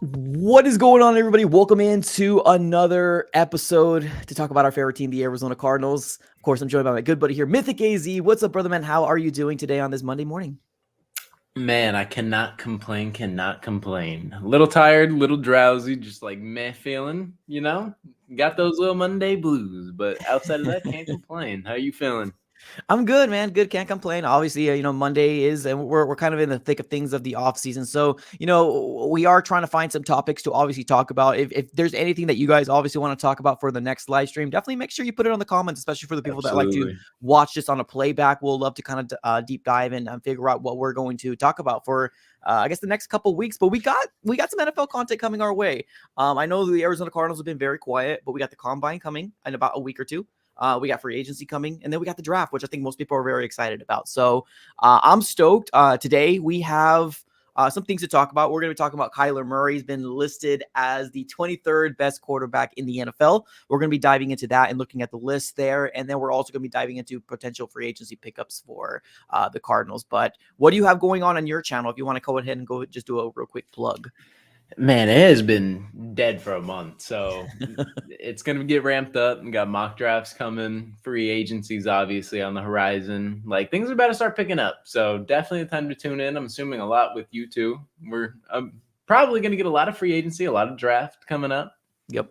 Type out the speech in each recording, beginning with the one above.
What is going on, everybody? Welcome into another episode to talk about our favorite team, the Arizona Cardinals. Of course, I'm joined by my good buddy here, Mythic AZ. What's up, brother man? How are you doing today on this Monday morning? Man, I cannot complain, cannot complain. A little tired, little drowsy, just like meh feeling, Got those little Monday blues, but outside of that, can't complain. How you feeling? I'm good, man. Good, can't complain. Obviously, Monday is, and we're kind of in the thick of things of the off season. So, we are trying to find some topics to obviously talk about. If there's anything that you guys obviously want to talk about for the next live stream, definitely make sure you put it on the comments, especially for the people that like to Absolutely. watch this on a playback. We'll love to kind of deep dive and figure out what we're going to talk about for. I guess the next couple weeks, but we got some NFL content coming our way. I know the Arizona Cardinals have been very quiet, but we got the combine coming in about a week or two. We got free agency coming, and then we got the draft, which I think most people are very excited about. So I'm stoked. Today we have some things to talk about. We're going to be talking about Kyler Murray. He's been listed as the 23rd best quarterback in the NFL. We're going to be diving into that and looking at the list there. And then we're also going to be diving into potential free agency pickups for the Cardinals. But what do you have going on your channel? If you want to go ahead and go just do a real quick plug. Man, it has been dead for a month, so it's going to get ramped up. We got mock drafts coming, free agencies obviously on the horizon. Like, things are about to start picking up, so definitely a time to tune in. I'm assuming a lot with you two. We're probably going to get a lot of free agency, a lot of draft coming up. Yep.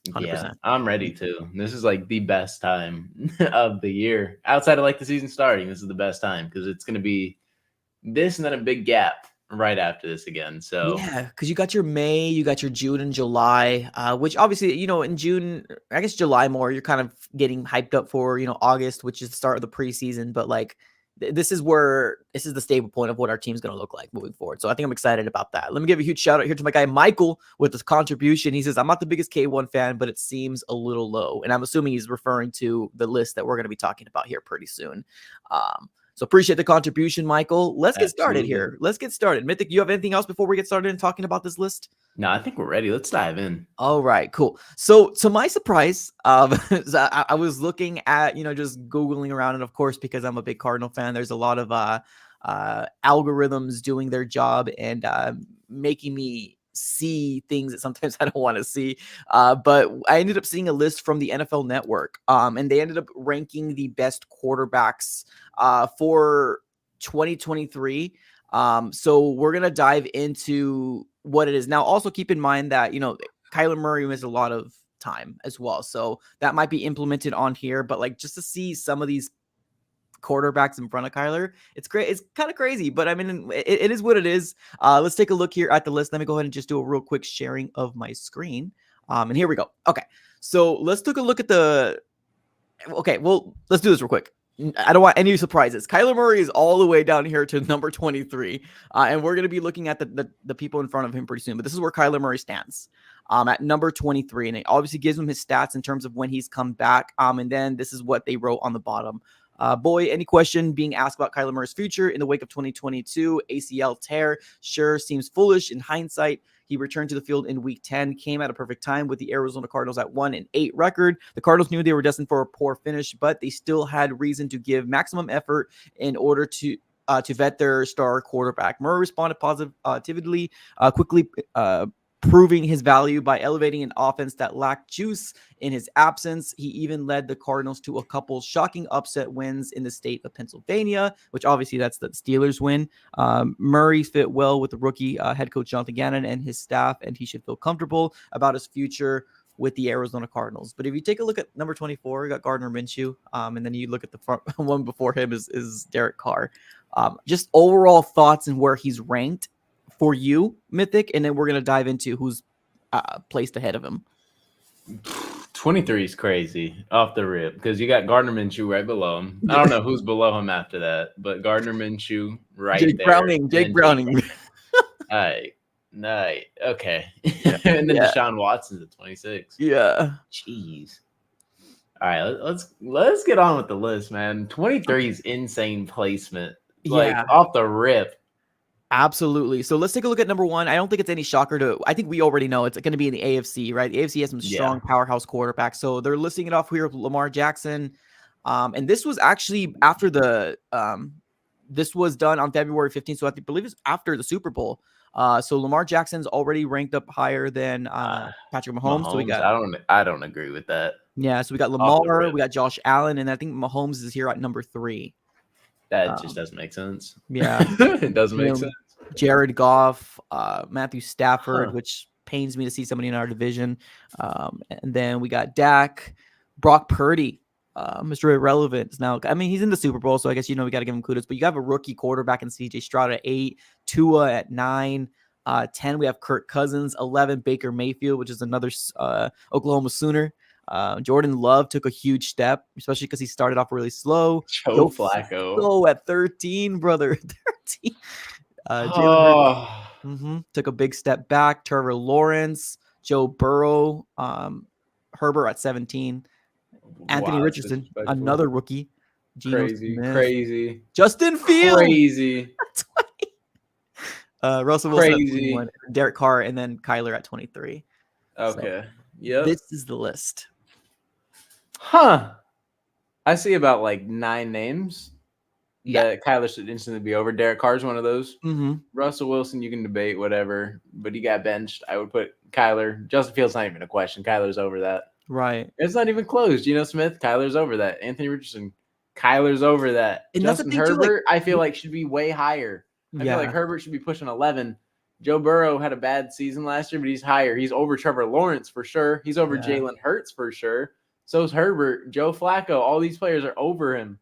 100%. Yeah, I'm ready too. This is like the best time of the year. Outside of like the season starting, this is the best time because it's going to be this and then a big gap right after this again. So yeah, because you got your May, you got your June and July, which obviously, in June, I guess July more, you're kind of getting hyped up for, August, which is the start of the preseason. But like, this is the stable point of what our team's going to look like moving forward. So I think I'm excited about that. Let me give a huge shout out here to my guy, Michael, with his contribution. He says, I'm not the biggest K1 fan, but it seems a little low. And I'm assuming he's referring to the list that we're going to be talking about here pretty soon. So appreciate the contribution, Michael. Let's get started here. Let's get started. Mythic, you have anything else before we get started in talking about this list? no, I think we're ready. Let's dive in. All right, cool. So to my surprise, I was looking at, just Googling around. And of course, because I'm a big Cardinal fan, there's a lot of algorithms doing their job and making me see things that sometimes I don't want to see. But I ended up seeing a list from the NFL Network, and they ended up ranking the best quarterbacks for 2023. So we're going to dive into what it is. Now, also keep in mind that, Kyler Murray missed a lot of time as well. So that might be implemented on here, but like just to see some of these quarterbacks in front of Kyler, it's great. It's kind of crazy, but I mean, it is what it is. Let's take a look here at the list. Let me go ahead and just do a real quick sharing of my screen. And here we go. Okay. So let's take a look at okay, well, let's do this real quick. I don't want any surprises. Kyler Murray is all the way down here to number 23. And we're going to be looking at the people in front of him pretty soon. But this is where Kyler Murray stands at number 23. And it obviously gives him his stats in terms of when he's come back. And then this is what they wrote on the bottom. Boy, any question being asked about Kyler Murray's future in the wake of 2022 ACL tear sure seems foolish in hindsight. He returned to the field in week 10, came at a perfect time with the Arizona Cardinals at 1-8 record. The Cardinals knew they were destined for a poor finish, but they still had reason to give maximum effort in order to vet their star quarterback. Murray responded positively, quickly proving his value by elevating an offense that lacked juice in his absence. He even led the Cardinals to a couple shocking upset wins in the state of Pennsylvania, which obviously that's the Steelers win. Murray fit well with the rookie head coach Jonathan Gannon and his staff, and he should feel comfortable about his future with the Arizona Cardinals. But if you take a look at number 24, you got Gardner Minshew, and then you look at the front one before him is Derek Carr. Just overall thoughts and where he's ranked for you, Mythic, and then we're going to dive into who's placed ahead of him. 23 is crazy off the rip because you got Gardner Minshew right below him. I don't know who's below him after that, but Gardner Minshew right Jake there. Jake Browning. All right. Okay. Yeah. And then Deshaun Watson's at 26. Yeah. Jeez. All right, let's get on with the list, man. 23 is insane placement. Like off the rip. Absolutely. So let's take a look at number one. I don't think it's any shocker I think we already know it's going to be in the AFC, right? The AFC has some strong powerhouse quarterbacks. So they're listing it off here with Lamar Jackson. And this was actually after this was done on February 15th. So I believe it's after the Super Bowl. So Lamar Jackson's already ranked up higher than Patrick Mahomes. So we Mahomes, got I don't agree with that. so we got Off the Lamar, rip. we got Josh Allen, and I think Mahomes is here at number 3. That just doesn't make sense. Yeah. It doesn't You make know, sense. Jared Goff, Matthew Stafford, Huh. which pains me to see somebody in our division. And then we got Dak, Brock Purdy, Mr. Irrelevant. Now, I mean, he's in the Super Bowl, so I guess, we got to give him kudos. But you have a rookie quarterback in CJ Stroud at 8, Tua at 9. 10, we have Kirk Cousins. 11, Baker Mayfield, which is another Oklahoma Sooner. Jordan Love took a huge step, especially because he started off really slow. Joe Flacco. At 13, brother. 13. Jalen Hurts, took a big step back. Trevor Lawrence, Joe Burrow, Herbert at 17. Anthony Richardson, another rookie. Geno Smith, Crazy. Justin Fields, Crazy. Russell Wilson at 21, Derek Carr, and then Kyler at 23. Okay. So, yeah. This is the list. Huh. I see about like 9 names that Kyler should instantly be over. Derek Carr's one of those. Russell Wilson, you can debate whatever, but he got benched. I would put Kyler. Justin Fields not even a question. Kyler's over that. Right. It's not even close. Geno Smith, Kyler's over that. Anthony Richardson, Kyler's over that. And Justin Herbert, I feel like should be way higher. I feel like Herbert should be pushing 11. Joe Burrow had a bad season last year, but he's higher. He's over Trevor Lawrence for sure. He's over Jalen Hurts for sure. So's Herbert, Joe Flacco. All these players are over him.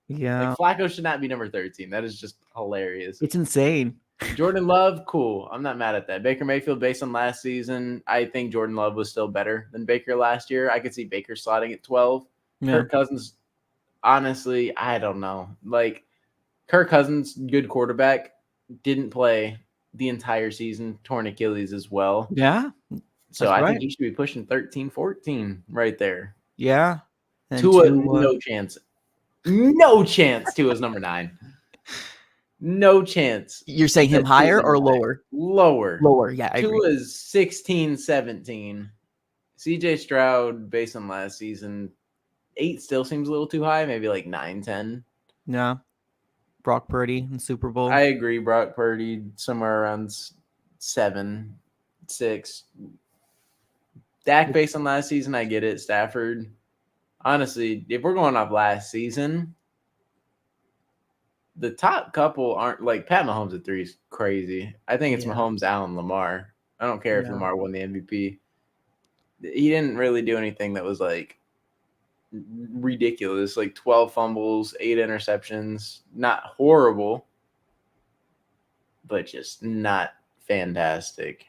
Yeah. Like Flacco should not be number 13. That is just hilarious. It's insane. Jordan Love, cool. I'm not mad at that. Baker Mayfield, based on last season, I think Jordan Love was still better than Baker last year. I could see Baker slotting at 12. Kirk Cousins, honestly, I don't know. Like, Kirk Cousins, good quarterback, didn't play the entire season, torn Achilles as well. Yeah. So I think he should be pushing 13, 14 right there. Yeah. Tua, no chance. No chance Tua's number 9. No chance. You're saying him higher or lower? Lower. Lower, yeah. Tua's 16, 17. CJ Stroud, based on last season, 8 still seems a little too high. Maybe like 9, 10. Yeah. Brock Purdy in Super Bowl. I agree. Brock Purdy somewhere around 7, 6. Dak based on last season, I get it. Stafford. Honestly, if we're going off last season, the top couple aren't like Pat Mahomes at 3 is crazy. I think it's Mahomes, Allen, Lamar. I don't care if Lamar won the MVP. He didn't really do anything that was like ridiculous, like 12 fumbles, 8 interceptions. Not horrible, but just not fantastic.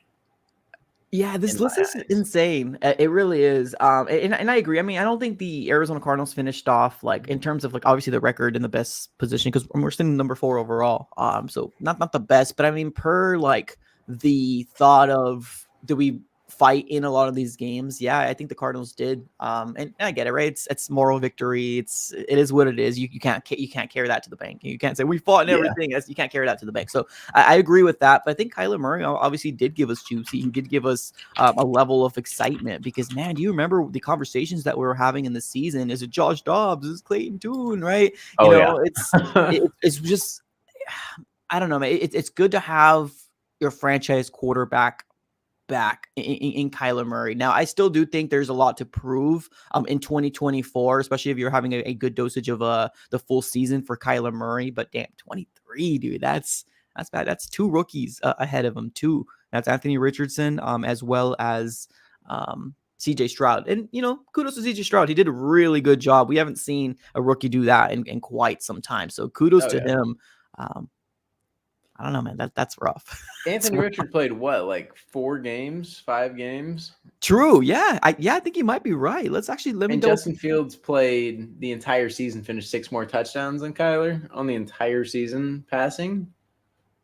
Yeah, this list is insane. It really is. And I agree. I mean, I don't think the Arizona Cardinals finished off like in terms of like obviously the record in the best position because we're sitting number 4 overall. So not the best, but I mean per like the thought of do we fight in a lot of these games? Yeah, I think the Cardinals did. And I get it, right? It's moral victory. It is what it is. You can't carry that to the bank. You can't say we fought and everything. You can't carry that to the bank. So I agree with that. But I think Kyler Murray obviously did give us juicy. He did give us a level of excitement because man, do you remember the conversations that we were having in the season? Is it Josh Dobbs? Is it Clayton Tune? Right? It's just I don't know, man. It's good to have your franchise quarterback back in Kyler Murray. Now, I still do think there's a lot to prove in 2024, especially if you're having a good dosage of the full season for Kyler Murray. But damn, 23, dude, that's bad. That's 2 rookies ahead of him too. That's Anthony Richardson as well as CJ Stroud. And, kudos to CJ Stroud. He did a really good job. We haven't seen a rookie do that in quite some time. So kudos to him. I don't know, man. That's rough. Anthony Richard played what, like 4 games, 5 games? True. Yeah. I think you might be right. Let me go. Justin Fields played the entire season, finished 6 more touchdowns than Kyler on the entire season passing.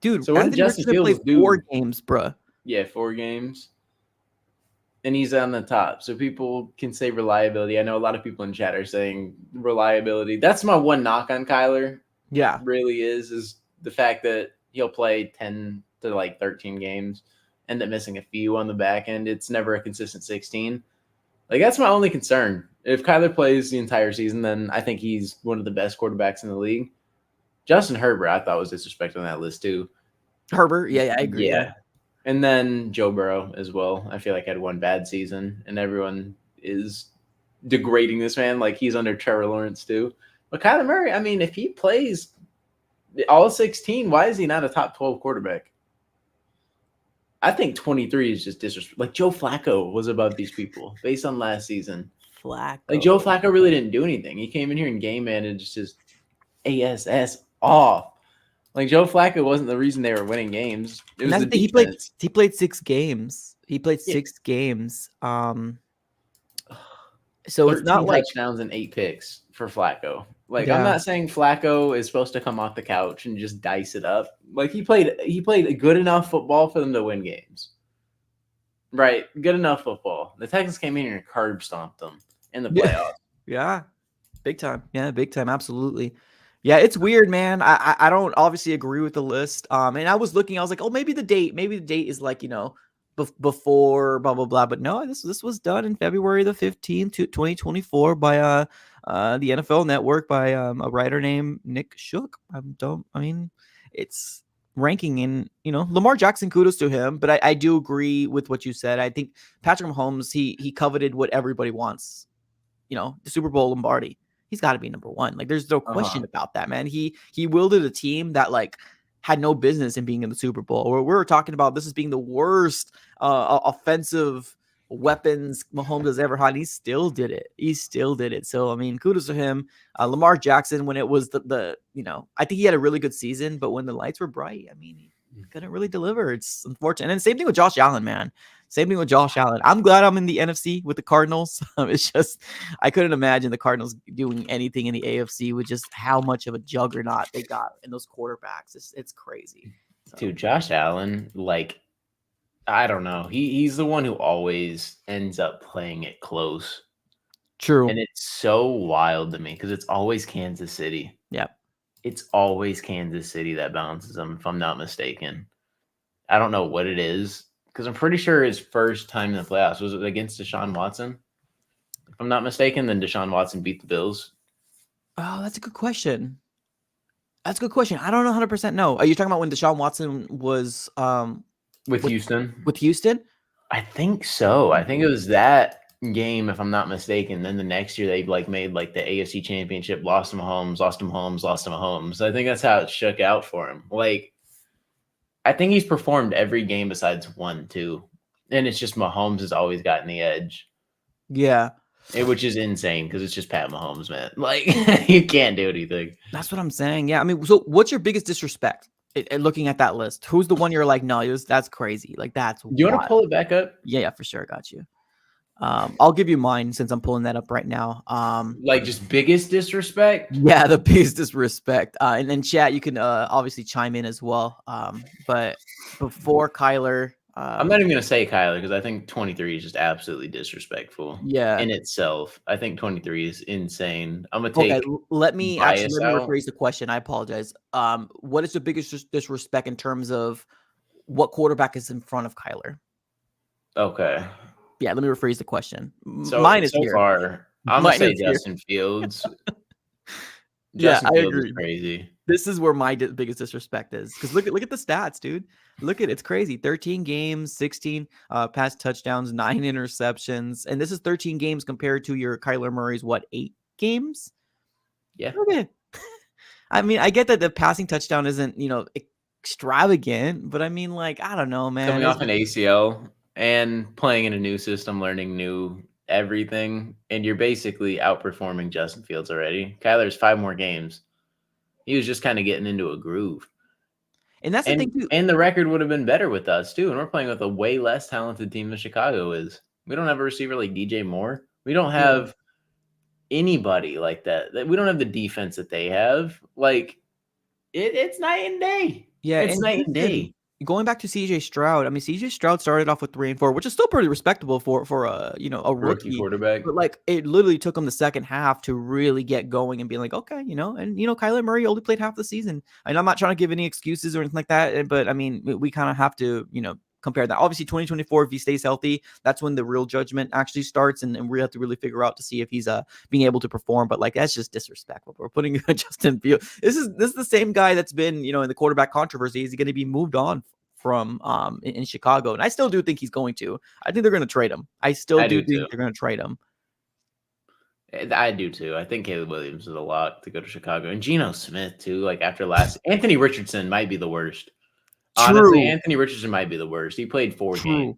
Dude, so what did Justin Fields do? 4 games, bruh. Yeah, 4 games. And he's on the top. So people can say reliability. I know a lot of people in chat are saying reliability. That's my one knock on Kyler. Yeah. Really is the fact that he'll play 10 to like 13 games, end up missing a few on the back end. It's never a consistent 16. Like, that's my only concern. If Kyler plays the entire season, then I think he's one of the best quarterbacks in the league. Justin Herbert, I thought was disrespected on that list too. Herbert? Yeah, I agree. Yeah. And then Joe Burrow as well. I feel like had one bad season, and everyone is degrading this man like he's under Trevor Lawrence too. But Kyler Murray, I mean, if he plays all 16, why is he not a top 12 quarterback? I think 23 is just disrespect. Like Joe Flacco was above these people based on last season. Flacco. Like Joe Flacco really didn't do anything. He came in here and game managed his ASS off. Like Joe Flacco wasn't the reason they were winning games. It was the defense. He played 6 games. He played 6 games. So it's not like touchdowns and 8 picks for Flacco. Like I'm not saying Flacco is supposed to come off the couch and just dice it up. Like he played good enough football for them to win games. Right, good enough football. The Texans came in here and curb stomped them in the playoffs. Yeah, big time. Yeah, big time. Absolutely. Yeah, it's weird, man. I don't obviously agree with the list. And I was looking, I was like, oh, maybe the date is like, before blah blah blah. But no, this was done in February the 15th, 2024 by the NFL Network by a writer named Nick Shook. It's ranking in, Lamar Jackson, kudos to him, but I do agree with what you said. I think Patrick Mahomes, he coveted what everybody wants, the Super Bowl Lombardi. He's got to be number 1. Like, there's no question about that, man. He wielded a team that like had no business in being in the Super Bowl. Or we were talking about this as being the worst offensive weapons Mahomes has ever had. He still did it. So, I mean, kudos to him. Lamar Jackson, when it was the I think he had a really good season, but when the lights were bright, I mean, he couldn't really deliver. It's unfortunate. And same thing with Josh Allen, man. I'm glad I'm in the NFC with the Cardinals. It's just, I couldn't imagine the Cardinals doing anything in the AFC with just how much of a juggernaut they got in those quarterbacks. It's crazy. So. Dude, Josh Allen, like, I don't know. He's the one who always ends up playing it close. True. And it's so wild to me because it's always Kansas City. Yeah. It's always Kansas City that bounces them, if I'm not mistaken. I don't know what it is because I'm pretty sure his first time in the playoffs was against Deshaun Watson. If I'm not mistaken, then Deshaun Watson beat the Bills. Oh, that's a good question. I don't know 100% know. Are you talking about when Deshaun Watson was with Houston? With Houston? I think so. I think it was that game, if I'm not mistaken. Then the next year they made the AFC Championship, lost to Mahomes. I think that's how it shook out for him. I think he's performed every game besides 1, 2. And it's just Mahomes has always gotten the edge. Yeah. Which is insane because it's just Pat Mahomes, man. You can't do anything. That's what I'm saying. Yeah. I mean, so what's your biggest disrespect looking at that list? Who's the one you're like, no, that's crazy. That's Do you want to pull it back up? Yeah, for sure. Got you. I'll give you mine since I'm pulling that up right now. Just biggest disrespect? Yeah, the biggest disrespect. And then chat, you can obviously chime in as well. But before Kyler, I'm not even gonna say Kyler because I think 23 is just absolutely disrespectful. Yeah, in itself, I think 23 is insane. I'm gonna take. Okay, let me rephrase the question. I apologize. What is the biggest disrespect in terms of what quarterback is in front of Kyler? Okay. Yeah, let me rephrase the question. So mine is so here. far, I'm gonna say Justin Fields. Justin I Fields agree. is crazy. This is where my biggest disrespect is because look at the stats, dude. It's crazy. 13 games, 16 pass touchdowns, 9 interceptions, and this is 13 games compared to your Kyler Murray's 8 games? Yeah. Okay. I mean, I get that the passing touchdown isn't extravagant, but I mean, I don't know, man. Coming off an ACL and playing in a new system, learning new everything, and you're basically outperforming Justin Fields already. Kyler's 5 more games. He was just kind of getting into a groove. And that's the thing, too. And the record would have been better with us, too. And we're playing with a way less talented team than Chicago is. We don't have a receiver like DJ Moore. We don't have anybody like that. We don't have the defense that they have. It's night and day. Yeah, it's night and day. Going back to CJ Stroud, I mean, CJ Stroud started off with 3 and 4, which is still pretty respectable for a rookie quarterback. But it literally took him the second half to really get going and be like, okay, and Kyler Murray only played half the season. And I'm not trying to give any excuses or anything like that, but I mean, we kind of have to, compare that. Obviously, 2024, if he stays healthy, that's when the real judgment actually starts, and we have to really figure out to see if he's being able to perform. But that's just disrespectful. We're putting Justin Fields. This is the same guy that's been in the quarterback controversy. Is he going to be moved on from in Chicago, and I still do think he's going to. I think they're going to trade him. I still I do do think too. they're going to trade him. I do too. I think Caleb Williams is a lot to go to Chicago, and Geno Smith too. Like after last, Anthony Richardson might be the worst. Honestly, True, Anthony Richardson might be the worst. He played 4 games.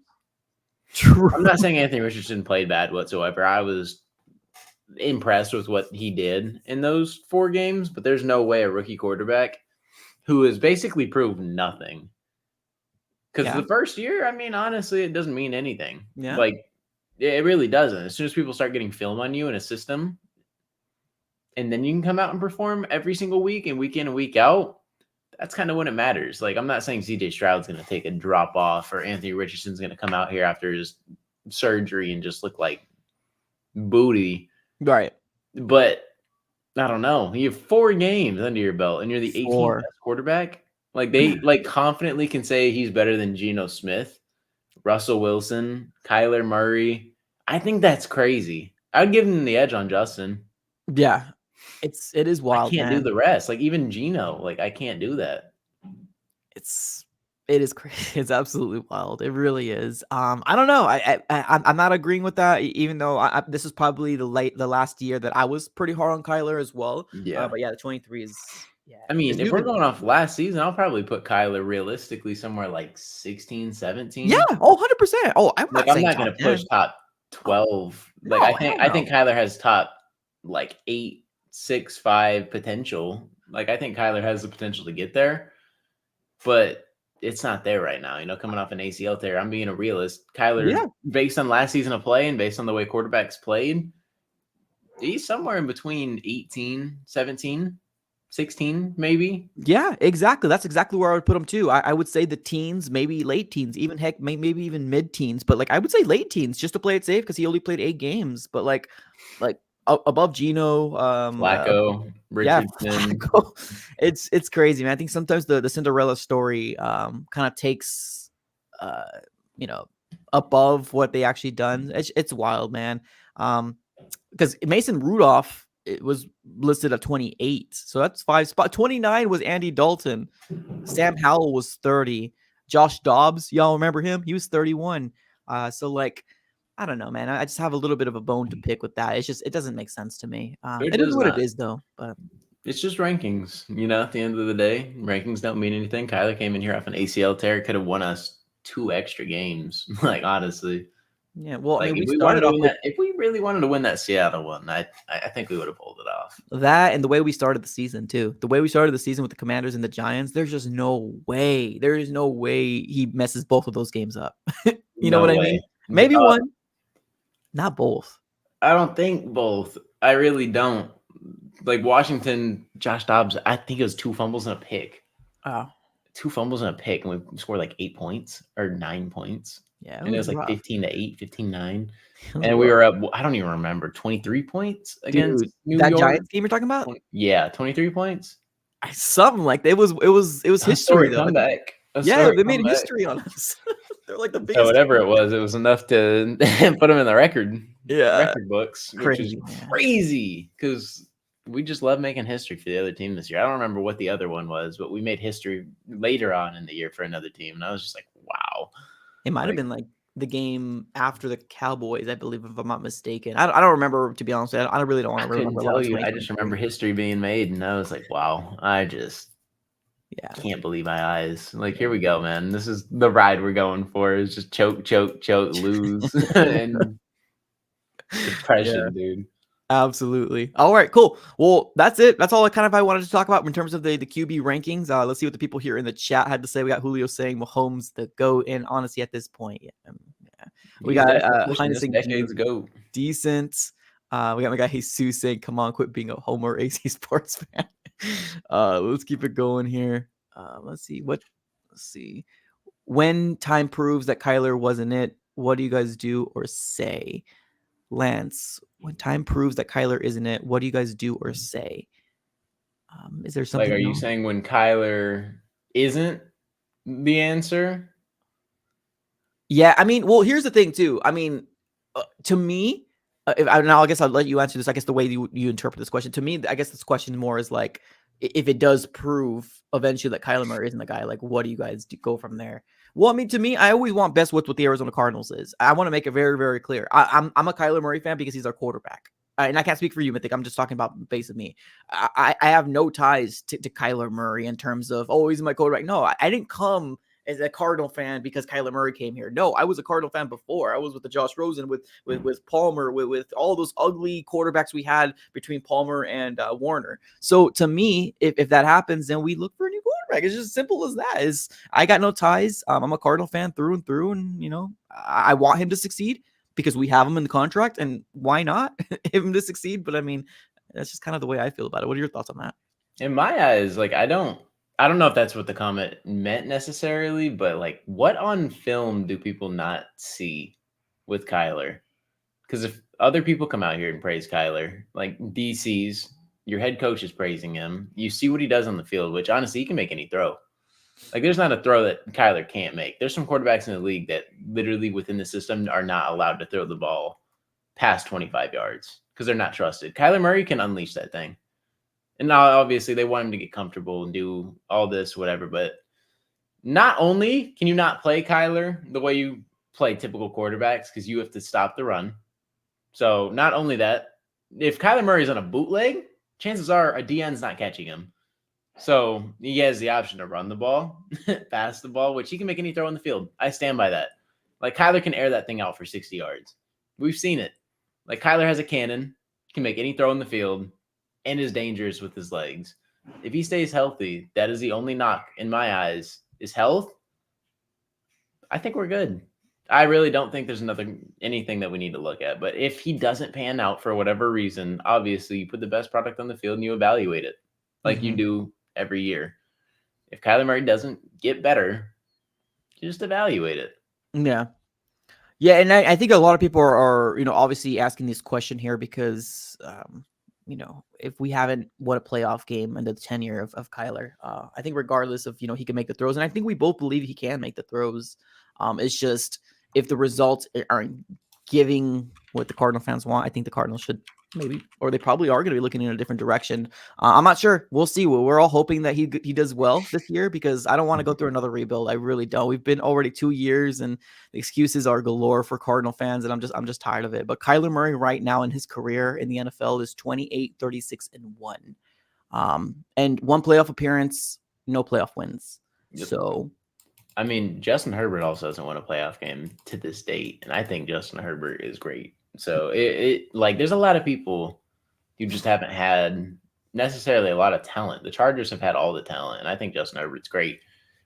true. I'm not saying Anthony Richardson played bad whatsoever. I was impressed with what he did in those 4 games, but there's no way a rookie quarterback who has basically proved nothing. Because Yeah. the first year, I mean, honestly, it doesn't mean anything. Yeah. Like, it really doesn't. As soon as people start getting film on you in a system, and then you can come out and perform every single week and week in and week out, that's kind of when it matters. Like, I'm not saying CJ Stroud's going to take a drop off or Anthony Richardson's going to come out here after his surgery and just look like booty. Right. But I don't know. You have 4 games under your belt and you're the 18th 4. best quarterback. Like, they like confidently can say he's better than Geno Smith, Russell Wilson, Kyler Murray. I think that's crazy. I'd give him the edge on Justin. Yeah. It is wild. I can't do the rest. Like even Geno, like I can't do that. It is crazy. It's absolutely wild. It really is. I don't know. I'm not agreeing with that. Even though this is probably the last year that I was pretty hard on Kyler as well. Yeah, but yeah, the 23 is. Yeah. I mean, if we're going off last season, I'll probably put Kyler realistically somewhere like 16, 17. Yeah. Oh, 100%. Oh, I'm like not I'm not going to push top 12. No, Like I think Kyler has top like 8, 6, 5 potential. Like I think Kyler has the potential to get there, but it's not there right now. You know, coming off an ACL tear, I'm being a realist. Kyler, based on last season of play and based on the way quarterbacks played, he's somewhere in between 18, 17, 16, maybe. Yeah, exactly. That's exactly where I would put him too. I would say the teens, maybe late teens, even heck, maybe even mid teens. But like I would say late teens just to play it safe because he only played 8 games. But like above Geno, Flacco, Richardson. Flacco. It's crazy, man. I think sometimes the Cinderella story kind of takes above what they actually done. It's wild, man. Because Mason Rudolph, it was listed at 28, so that's 5 spots. 29 was Andy Dalton. Sam Howell was 30. Josh Dobbs, y'all remember him? He was 31. So like, I don't know, man. I just have a little bit of a bone to pick with that. It's just it doesn't make sense to me. It is what it is, though. But it's just rankings. You know, at the end of the day, rankings don't mean anything. Kyler came in here off an ACL tear, could have won us 2 extra games. Like honestly. Yeah, well, like, I mean, if we really wanted to win that Seattle one, I think we would have pulled it off. That and the way we started the season too. The way we started the season with the Commanders and the Giants, there's just no way. There is no way he messes both of those games up. You know what I mean? Maybe one, not both. I don't think both. I really don't. Like Washington, Josh Dobbs, I think it was 2 fumbles and a pick. Oh. 2 fumbles and a pick, and we scored like 8 points or 9 points. Yeah, and it was like 15-8, 15-9. And rough. we were up, I don't even remember, 23 points against New that York. Giants game you're talking about? Yeah, 23 points. Something like that. It was history though. Comeback. Yeah, they made history on us. They're like the biggest. So whatever it was enough to put them in the record books, which is crazy because we just love making history for the other team this year. I don't remember what the other one was, but we made history later on in the year for another team, and I was just like, wow. It might have been like the game after the Cowboys, I believe, if I'm not mistaken. I don't remember, to be honest. I really don't want to remember. Tell you, I just remember history being made, and I was like, wow, I just can't believe my eyes. Like, here we go, man. This is the ride we're going for. It's just choke, lose, and depression, dude. Absolutely. All right, cool. Well, that's it. That's all I wanted to talk about in terms of the QB rankings. Let's see what the people here in the chat had to say. We got Julio saying Mahomes the GOAT, and honestly, at this point, we got Heinz saying decades ago. Decent. We got my guy Jesus saying, "Come on, quit being a Homer AC Sports fan." Let's keep it going here. Let's see. When time proves that Kyler wasn't it, what do you guys do or say? Lance, when time proves that Kyler isn't it, what do you guys do or say? Is there something? Like, are you saying when Kyler isn't the answer? Yeah, I mean, well, here's the thing too. I mean, to me, now I guess I'll let you answer this. I guess the way you interpret this question, to me, I guess this question more is like, if it does prove eventually that Kyler Murray isn't the guy, like, what do you guys go from there? Well, I mean, to me, I always want best with what the Arizona Cardinals is. I want to make it very, very clear. I'm a Kyler Murray fan because he's our quarterback. And I can't speak for you, Mythic. I'm just talking about base of me. I have no ties to Kyler Murray in terms of, oh, he's my quarterback. No, I didn't come as a Cardinal fan because Kyler Murray came here. No, I was a Cardinal fan before. I was with the Josh Rosen, with Palmer, with all those ugly quarterbacks we had between Palmer and Warner. So to me, if that happens, then we look for a new quarterback. It's just as simple as that. Is I got no ties. I'm a Cardinal fan through and through, and I want him to succeed because we have him in the contract, and why not him to succeed? But I mean, that's just kind of the way I feel about it. What are your thoughts on that? In my eyes, like I don't know if that's what the comment meant necessarily, but like what on film do people not see with Kyler? Because if other people come out here and praise Kyler, like DC's, your head coach is praising him. You see what he does on the field, which honestly, he can make any throw. Like there's not a throw that Kyler can't make. There's some quarterbacks in the league that literally within the system are not allowed to throw the ball past 25 yards because they're not trusted. Kyler Murray can unleash that thing. And now obviously they want him to get comfortable and do all this, whatever. But not only can you not play Kyler the way you play typical quarterbacks because you have to stop the run. So not only that, if Kyler Murray's on a bootleg, chances are a DN's not catching him. So he has the option to run the ball, pass the ball, which he can make any throw on the field. I stand by that. Like Kyler can air that thing out for 60 yards. We've seen it. Like Kyler has a cannon, can make any throw in the field, and is dangerous with his legs. If he stays healthy, that is the only knock in my eyes is health. I think we're good. I really don't think there's anything that we need to look at. But if he doesn't pan out for whatever reason, obviously you put the best product on the field and you evaluate it like you do every year. If Kyler Murray doesn't get better, you just evaluate it. Yeah. Yeah, and I think a lot of people are obviously asking this question here because if we haven't won a playoff game in the tenure of Kyler, I think regardless of he can make the throws, and I think we both believe he can make the throws. It's just if the results aren't giving what the Cardinal fans want, I think the Cardinals should maybe, or they probably are going to be looking in a different direction. I'm not sure. We'll see. We're all hoping that he does well this year because I don't want to go through another rebuild. I really don't. We've been already 2 years and the excuses are galore for Cardinal fans, and I'm just tired of it. But Kyler Murray right now in his career in the NFL is 28, 36, and 1. And one playoff appearance, no playoff wins. Yep. So I mean, Justin Herbert also hasn't won a playoff game to this date, and I think Justin Herbert is great. So it like there's a lot of people who just haven't had necessarily a lot of talent. The Chargers have had all the talent, and I think Justin Herbert's great.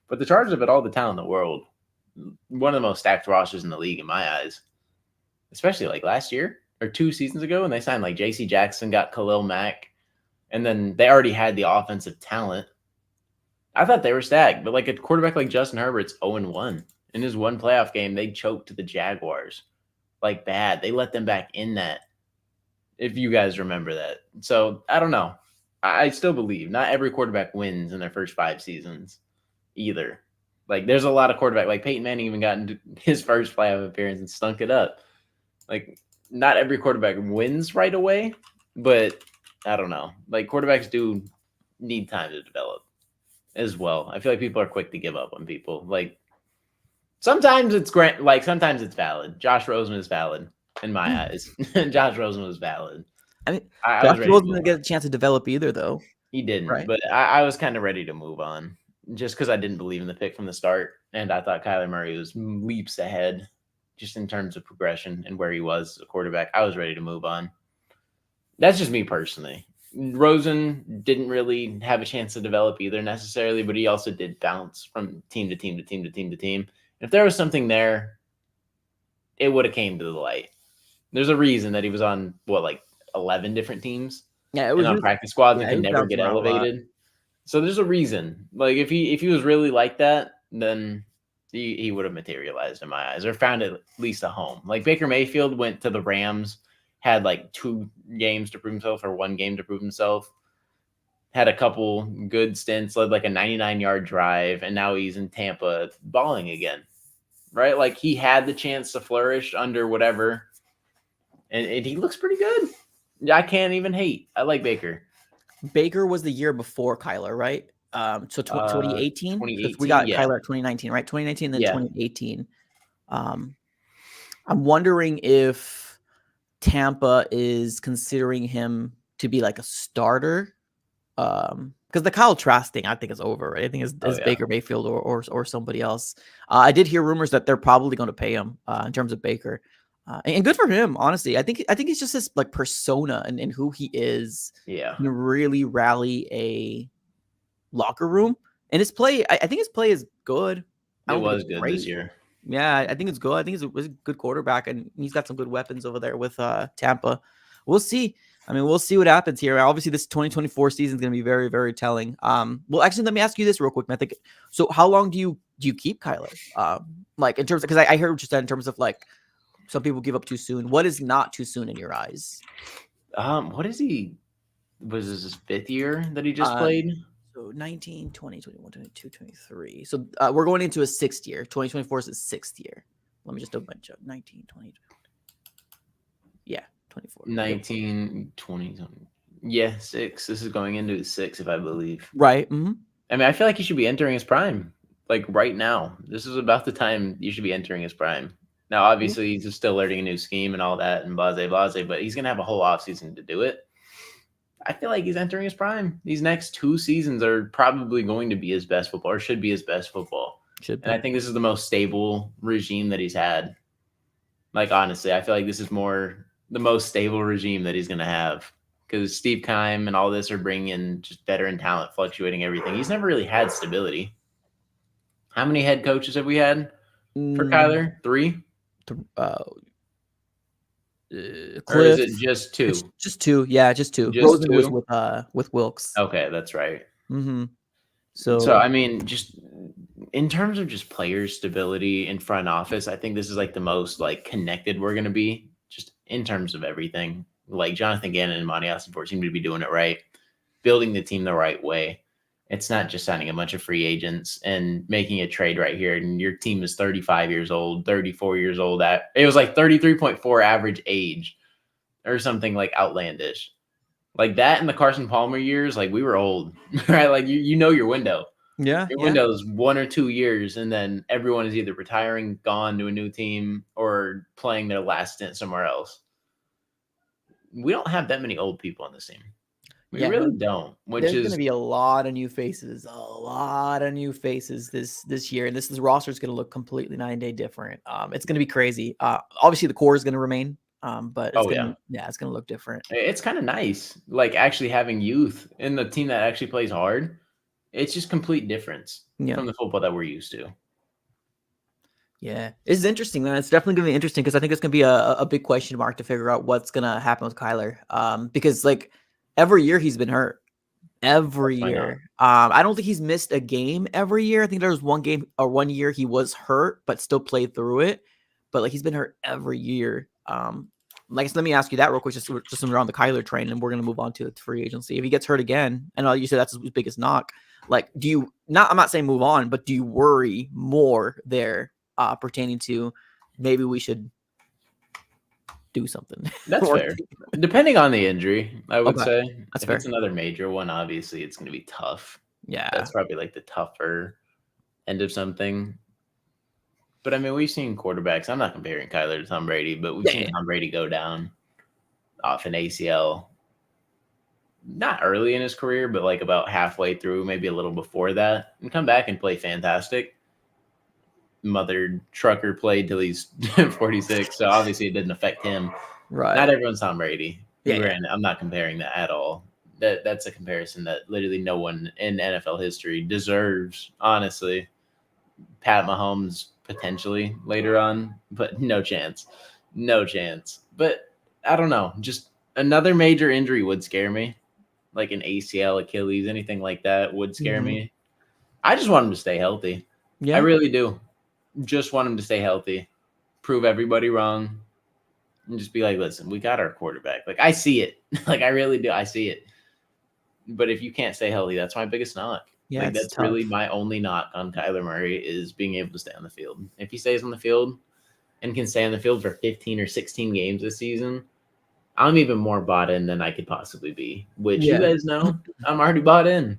But the Chargers have had all the talent in the world. One of the most stacked rosters in the league in my eyes, especially like last year or 2 seasons ago when they signed like J.C. Jackson, got Khalil Mack, and then they already had the offensive talent. I thought they were stacked, but like a quarterback like Justin Herbert's 0-1. In his one playoff game, they choked to the Jaguars. Like bad. They let them back in that, if you guys remember that. So I don't know. I still believe not every quarterback wins in their first 5 seasons either. Like there's a lot of quarterback, like Peyton Manning even got into his first playoff appearance and stunk it up. Like not every quarterback wins right away, but I don't know. Like quarterbacks do need time to develop as well. I feel like people are quick to give up on people. Like sometimes it's great. Like sometimes it's valid. Josh Rosen is valid in my eyes. Josh Rosen was valid. I mean, I Josh was ready wasn't to going move to on. get a chance to develop either, though. He didn't, Right. but I was kind of ready to move on just because I didn't believe in the pick from the start. And I thought Kyler Murray was leaps ahead just in terms of progression and where he was as a quarterback. I was ready to move on. That's just me personally. Rosen didn't really have a chance to develop either necessarily, but he also did bounce from team to team to team to team to team. If there was something there, it would have came to the light. There's a reason that he was on like 11 different teams. Yeah, it and was on just, practice squads yeah, and he could was never get bouncing around a lot. elevated. So there's a reason. Like if he was really like that, then he would have materialized in my eyes or found at least a home. Like Baker Mayfield went to the Rams, had like 2 games to prove himself or 1 game to prove himself. Had a couple good stints, led like a 99-yard drive, and now he's in Tampa balling again. Right? Like he had the chance to flourish under whatever. And he looks pretty good. I can't even hate. I like Baker. Baker was the year before Kyler, right? So 2018, because we 2018, got yeah. Kyler at 2019, right? 2019, then Yeah. 2018. Um, I'm wondering if Tampa is considering him to be like a starter. Because the Kyle Trask thing, I think is over. Right? I think Oh, is yeah. Baker Mayfield or somebody else. I did hear rumors that they're probably going to pay him in terms of Baker, and good for him. Honestly, I think it's just his like persona and who he is Yeah. can really rally a locker room. And his play, I think his play is good. I It don't think was it's good this great. year. Yeah, I think it's good. I think he's a good quarterback, and he's got some good weapons over there with Tampa. We'll see. I mean, we'll see what happens here. Obviously, this 2024 season is going to be very, very telling. Well, actually, let me ask you this real quick, man. So, how long do you keep Kyler? Like in terms of, because I heard what you said in terms of like some people give up too soon. What is not too soon in your eyes? What is he? Was this his 5th year that he just Uh, played? So 19, 20, 21, 22, 23. So we're going into a 6th year. 2024 is his 6th year. Let me just double check. 19, 20. Yeah, 24. 19, 20. Yeah, 6. This is going into his 6th, if I believe. Right. Mm-hmm. I mean, I feel like he should be entering his prime, like right now. This is about the time you should be entering his prime. Now, obviously, he's just still learning a new scheme and all that, and blase, but he's gonna have a whole offseason to do it. I feel like he's entering his prime. These next 2 seasons are probably going to be his best football, or should be his best football. Should be. And I think this is the most stable regime that he's had. Like, honestly, I feel like this is the most stable regime that he's going to have, because Steve Keim and all this are bringing in just veteran talent, fluctuating everything. He's never really had stability. How many head coaches have we had for Kyler? 3? Or is it just 2? Just 2. Yeah, just 2. Just Rosen 2? was with Wilkes. Okay, that's right. Mm-hmm. So I mean, just in terms of just player stability in front office, I think this is like the most like connected we're going to be, just in terms of everything. Like Jonathan Gannon and Monty Ossenfort seem to be doing it right, building the team the right way. It's not just signing a bunch of free agents and making a trade right here, and your team is 35 years old, 34 years old. It was like 33.4 average age or something like outlandish. Like that in the Carson Palmer years, like we were old, right? Like you know your window. Yeah. Your window is 1 or 2 years, and then everyone is either retiring, gone to a new team, or playing their last stint somewhere else. We don't have that many old people on this team. We really don't. There's going to be a lot of new faces, this year, and this roster is going to look completely 9-day different. It's going to be crazy. Obviously, the core is going to remain. But it's it's gonna look different. It's kind of nice, like actually having youth in the team that actually plays hard. It's just complete difference from the football that we're used to. Yeah, it's interesting, man. It's definitely gonna be interesting because I think it's gonna be a big question mark to figure out what's gonna happen with Kyler. Because like every year he's been hurt. Every year. I don't think he's missed a game every year. I think there was 1 game or 1 year he was hurt but still played through it. But like he's been hurt every year. Like, let me ask you that real quick, just around the Kyler train, and we're gonna move on to free agency. If he gets hurt again, and you said that's his biggest knock, like, do you not? I'm not saying move on, but do you worry more there pertaining to maybe we should do something? That's fair. Depending on the injury, I would say. That's if fair. It's another major one, obviously it's gonna be tough. Yeah, that's probably like the tougher end of something. But I mean, we've seen quarterbacks. I'm not comparing Kyler to Tom Brady, but we've seen Tom Brady go down off an ACL. Not early in his career, but like about halfway through, maybe a little before that, and come back and play fantastic. Mother trucker played till he's 46, so obviously it didn't affect him. Right. Not everyone's Tom Brady. Yeah. I'm not comparing that at all. That's a comparison that literally no one in NFL history deserves, honestly. Pat Mahomes potentially later on, but no chance. But I don't know. Just another major injury would scare me, like an ACL, Achilles, anything like that would scare me. I just want him to stay healthy. Yeah, I really do. Just want him to stay healthy, prove everybody wrong, and just be like, listen, we got our quarterback. Like, I see it. Like, I really do. I see it. But if you can't stay healthy, that's my biggest knock. Yeah, like, that's tough. Really my only knock on Kyler Murray is being able to stay on the field. If he stays on the field and can stay on the field for 15 or 16 games this season, I'm even more bought in than I could possibly be, which you guys know I'm already bought in.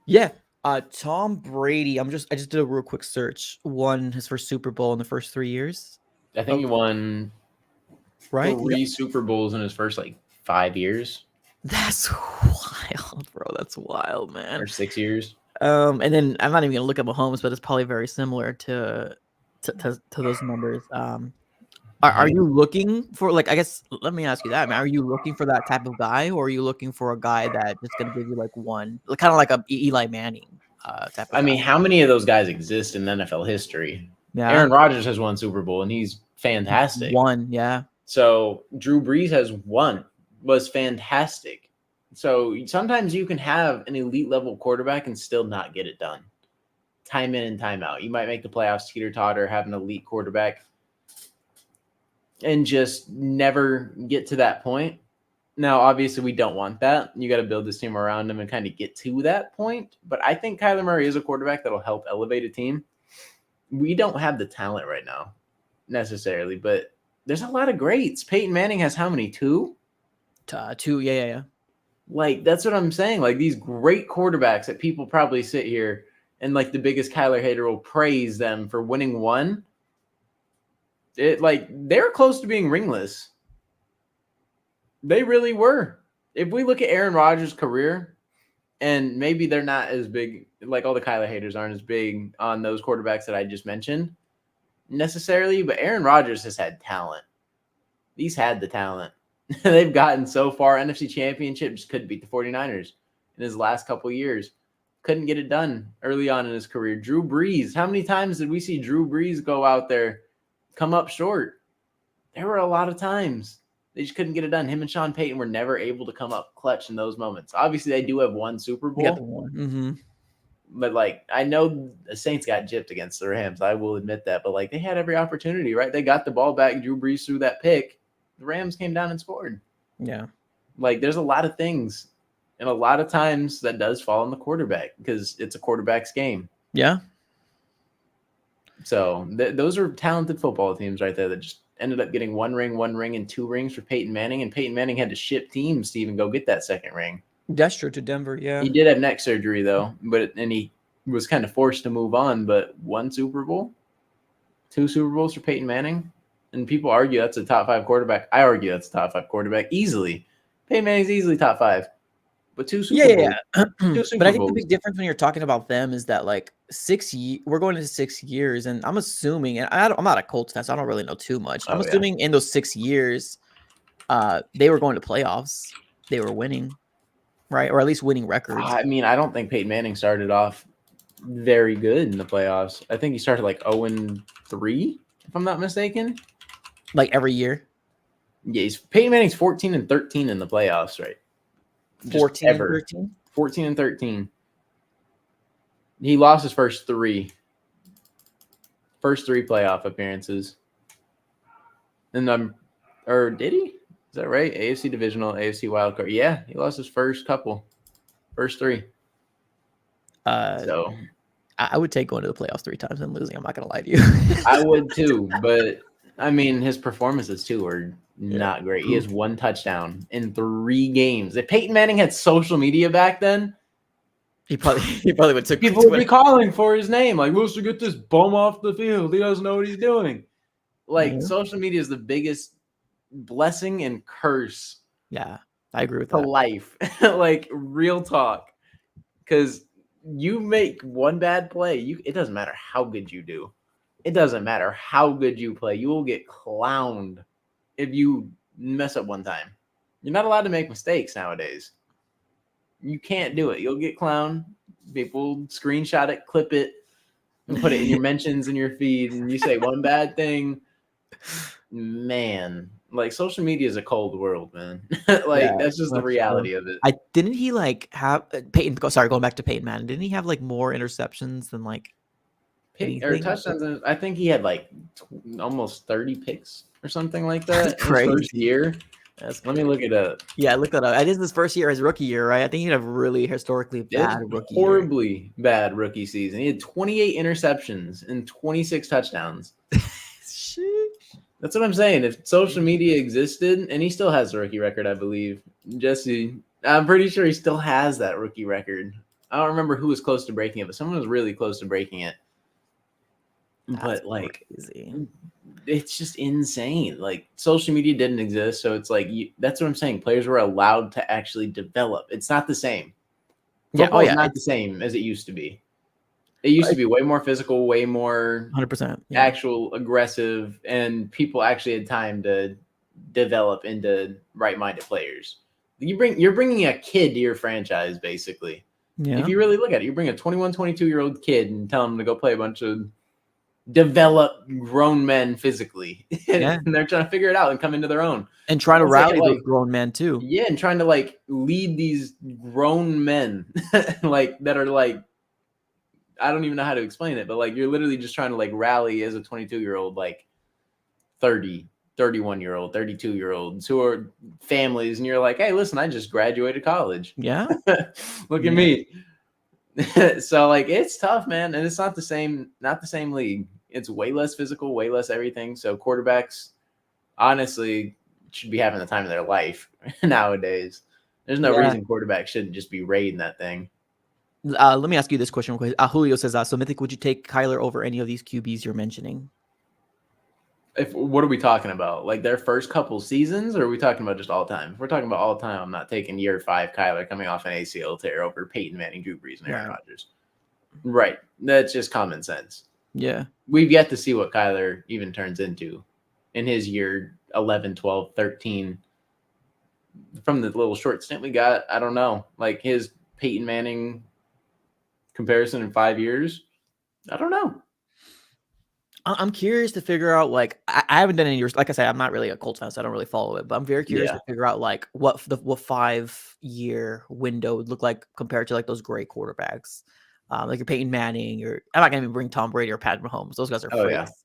Yeah. Tom Brady. I just did a real quick search. Won his first Super Bowl in the first 3 years. I think he won Right? 3 Super Bowls in his first like 5 years. That's wild, bro. That's wild, man. Or 6 years. And then I'm not even gonna look at Mahomes, but it's probably very similar to those numbers. Are you looking for, like, I guess let me ask you that, man. Are you looking for that type of guy, or are you looking for a guy that just gonna give you like one, kind of like a Eli Manning type of I mean, guy? how many of those guys exist in NFL history? Yeah, Aaron Rodgers has won Super Bowl and he's fantastic. one, yeah, So Drew Brees has won, was fantastic. So sometimes you can have an elite level quarterback and still not get it done. Time in and time out. You might make the playoffs teeter-totter, have an elite quarterback, and just never get to that point. Now, obviously, we don't want that. You got to build this team around him and kind of get to that point. But I think Kyler Murray is a quarterback that'll help elevate a team. We don't have the talent right now, necessarily, but there's a lot of greats. Peyton Manning has how many? Two? two, yeah. Like, that's what I'm saying. Like, these great quarterbacks that people probably sit here and, like, the biggest Kyler hater will praise them for winning one. They're close to being ringless. They really were. If we look at Aaron Rodgers' career, and maybe they're not as big, like all the Kyler haters aren't as big on those quarterbacks that I just mentioned necessarily, but Aaron Rodgers has had talent. He's had the talent. They've gotten so far. NFC Championships, could beat the 49ers in his last couple of years. Couldn't get it done early on in his career. Drew Brees. How many times did we see Drew Brees go out there, come up short? There were a lot of times. They just couldn't get it done. Him and Sean Payton were never able to come up clutch in those moments. Obviously, they do have one Super Bowl. Got the one. Mm-hmm. But, like, I know the Saints got gypped against the Rams. I will admit that. But, like, they had every opportunity, right? They got the ball back. Drew Brees threw that pick. The Rams came down and scored. Yeah. Like, there's a lot of things. And a lot of times that does fall on the quarterback because it's a quarterback's game. Yeah. So those are talented football teams right there that just ended up getting one ring, and 2 rings for Peyton Manning. And Peyton Manning had to ship teams to even go get that second ring. That's true, to Denver, yeah. He did have neck surgery, though, and he was kind of forced to move on. But 1 Super Bowl, 2 Super Bowls for Peyton Manning. And people argue that's a top 5 quarterback. I argue that's a top 5 quarterback easily. Peyton Manning's easily top 5. But 2 Super Bowls. Yeah. 2 Super But I think the Bowls. big difference when you're talking about them is that, like, we're going into 6 years, and I'm assuming, and I'm not a Colts fan, so I don't really know too much. I'm assuming in those 6 years, they were going to playoffs. They were winning, right? Or at least winning records. I mean, I don't think Peyton Manning started off very good in the playoffs. I think he started like 0-3, if I'm not mistaken. Like every year? Yeah, Peyton Manning's 14-13 in the playoffs, right? 14-13? 14-13. He lost his first 3 playoff appearances. And or did he? Is that right? AFC divisional, AFC wildcard. Yeah, he lost his first 3. So I would take going to the playoffs 3 times and losing. I'm not gonna lie to you. I would too, but I mean his performances too are not great. He has 1 touchdown in 3 games. If Peyton Manning had social media back then, he probably would take people would be calling for his name. Like, we should get this bum off the field. He doesn't know what he's doing. Like, social media is the biggest blessing and curse. Yeah, I agree with to that. life. Like, real talk. Because you make 1 bad play, it doesn't matter how good you do. It doesn't matter how good you play. You will get clowned if you mess up 1 time. You're not allowed to make mistakes nowadays. You can't do it. You'll get clowned. People screenshot it, clip it, and put it in your mentions in your feed, and you say 1 bad thing. Man, like, social media is a cold world, man. That's just the reality of it. Didn't he like have Peyton? Sorry, going back to Peyton Manning. Didn't he have like more interceptions than like or touchdowns? I think he had like almost 30 picks or something like that. That's crazy. His first year. Let me look it up. Yeah, look that up. It is his first year, his rookie year, right? I think he'd have really historically bad rookie horribly bad rookie season. He had 28 interceptions and 26 touchdowns. That's what I'm saying. If social media existed, and he still has the rookie record, I believe. Jesse, I'm pretty sure he still has that rookie record. I don't remember who was close to breaking it, but someone was really close to breaking it. That's But like, crazy. it's just insane. Like social media didn't exist, so it's like that's what I'm saying. Players were allowed to actually develop. It's not the same. Yeah. Football Oh is yeah. not the same as it used to be. It used to be way more physical, way more 100%. Yeah. actual aggressive, and people actually had time to develop into right-minded players. You're bringing a kid to your franchise, basically. Yeah. If you really look at it, you bring a 21, 22-year-old kid and tell him to go play a bunch of developed grown men physically. Yeah. And they're trying to figure it out and come into their own. And trying to It's like, rally those grown men too. Yeah, and trying to like lead these grown men like that are like, I don't even know how to explain it, but like you're literally just trying to like rally as a 22-year-old, like 30, 31-year-old, 32-year-olds who are families, and you're like, hey, listen, I just graduated college. Yeah. Look at me. So like it's tough, man, and it's not the same league. It's way less physical, way less everything. So quarterbacks honestly should be having the time of their life nowadays. There's no reason quarterbacks shouldn't just be raiding that thing. Let me ask you this question real quick. Julio says, so Mythic, would you take Kyler over any of these QBs you're mentioning? What are we talking about? Like their first couple seasons, or are we talking about just all time? If we're talking about all time, I'm not taking year 5 Kyler coming off an ACL tear over Peyton Manning, Drew Brees, and Aaron Rodgers. Right. That's just common sense. Yeah. We've yet to see what Kyler even turns into in his year 11, 12, 13. From the little short stint we got, I don't know. Like his Peyton Manning comparison in 5 years, I don't know. I'm curious to figure out, like, I haven't done any years. Like I said, I'm not really a Colts fan, so I don't really follow it. But I'm very curious to figure out, like, what 5-year window would look like compared to, like, those great quarterbacks. Like your Peyton Manning, or I'm not going to even bring Tom Brady or Pat Mahomes. Those guys are freaks.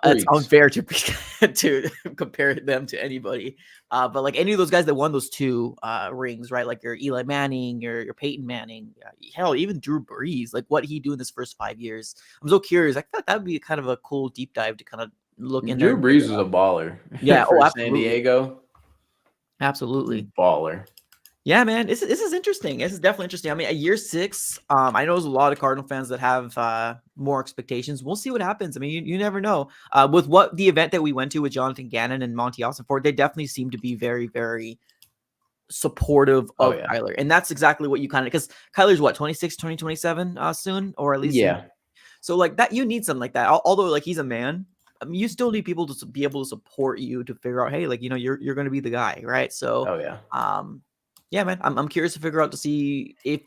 It's unfair to compare them to anybody. But like any of those guys that won those 2 rings, right? Like your Eli Manning, your Peyton Manning, hell, even Drew Brees. Like what he do in his first 5 years. I'm so curious. I thought that would be kind of a cool deep dive to kind of look in there. Drew Brees was a baller. Yeah, for San Diego. Absolutely, baller. Yeah, man, this is interesting. This is definitely interesting. I mean, at year 6, I know there's a lot of Cardinal fans that have more expectations. We'll see what happens. I mean, you never know. With what the event that we went to with Jonathan Gannon and Monty Ossenford, they definitely seem to be very, very supportive of Kyler. And that's exactly what you kind of, because Kyler's what, 26, 27 soon, or at least. Yeah. So like that, you need something like that. Although like he's a man, I mean, you still need people to be able to support you to figure out, hey, like, you know, you're going to be the guy, right? So, yeah, man, I'm curious to figure out to see if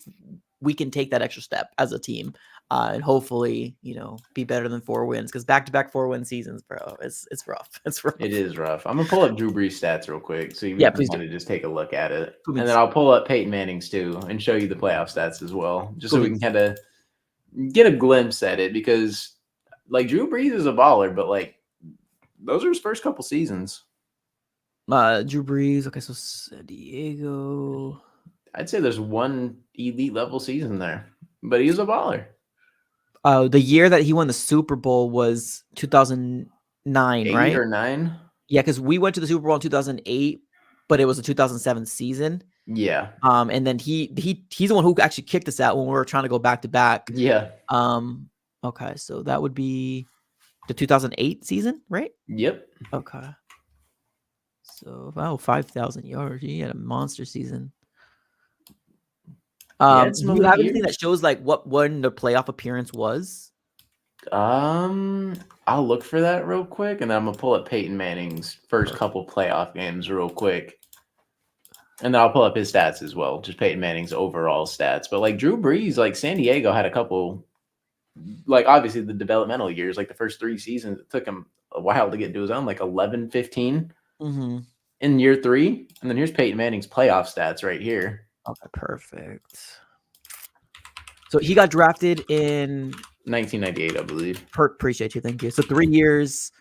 we can take that extra step as a team, and hopefully, you know, be better than 4 wins, because back-to-back 4-win seasons, bro, it's rough. It's rough. It is rough. I'm gonna pull up Drew Brees' stats real quick, so you can kind of just take a look at it, and then I'll pull up Peyton Manning's too and show you the playoff stats as well, just so we can kind of get a glimpse at it, because like Drew Brees is a baller, but like those are his first couple seasons. Drew Brees. Okay, so San Diego. I'd say there's one elite level season there, but he's a baller. The year that he won the Super Bowl was 2009, right? 8 or 9? Yeah, because we went to the Super Bowl in 2008, but it was a 2007 season. Yeah. And then he's the one who actually kicked us out when we were trying to go back to back. Yeah. Okay, so that would be the 2008 season, right? Yep. Okay. So, wow, 5,000 yards. He had a monster season. Do you have anything that shows like when the playoff appearance was? I'll look for that real quick, and then I'm gonna pull up Peyton Manning's first couple playoff games real quick, and then I'll pull up his stats as well, just Peyton Manning's overall stats. But like Drew Brees, like San Diego had a couple, like obviously the developmental years, like the first 3 seasons, it took him a while to get to his own, like 11, 15 in year 3. And then here's Peyton Manning's playoff stats right here. Okay, perfect. So he got drafted in 1998, I believe. Appreciate you, thank you. So 3 years.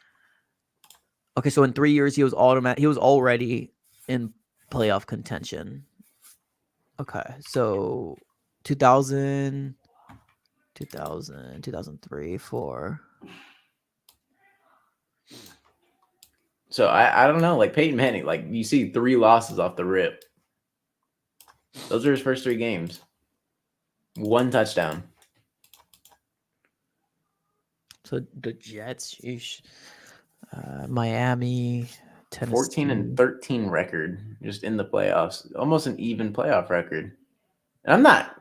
Okay, so in 3 years he was already in playoff contention. Okay, so 2000, 2003, 4. So I don't know, like Peyton Manning, like you see 3 losses off the rip. Those are his first 3 games. 1 touchdown. So the Jets, Miami, Tennessee. 14-13 record just in the playoffs. Almost an even playoff record. And I'm not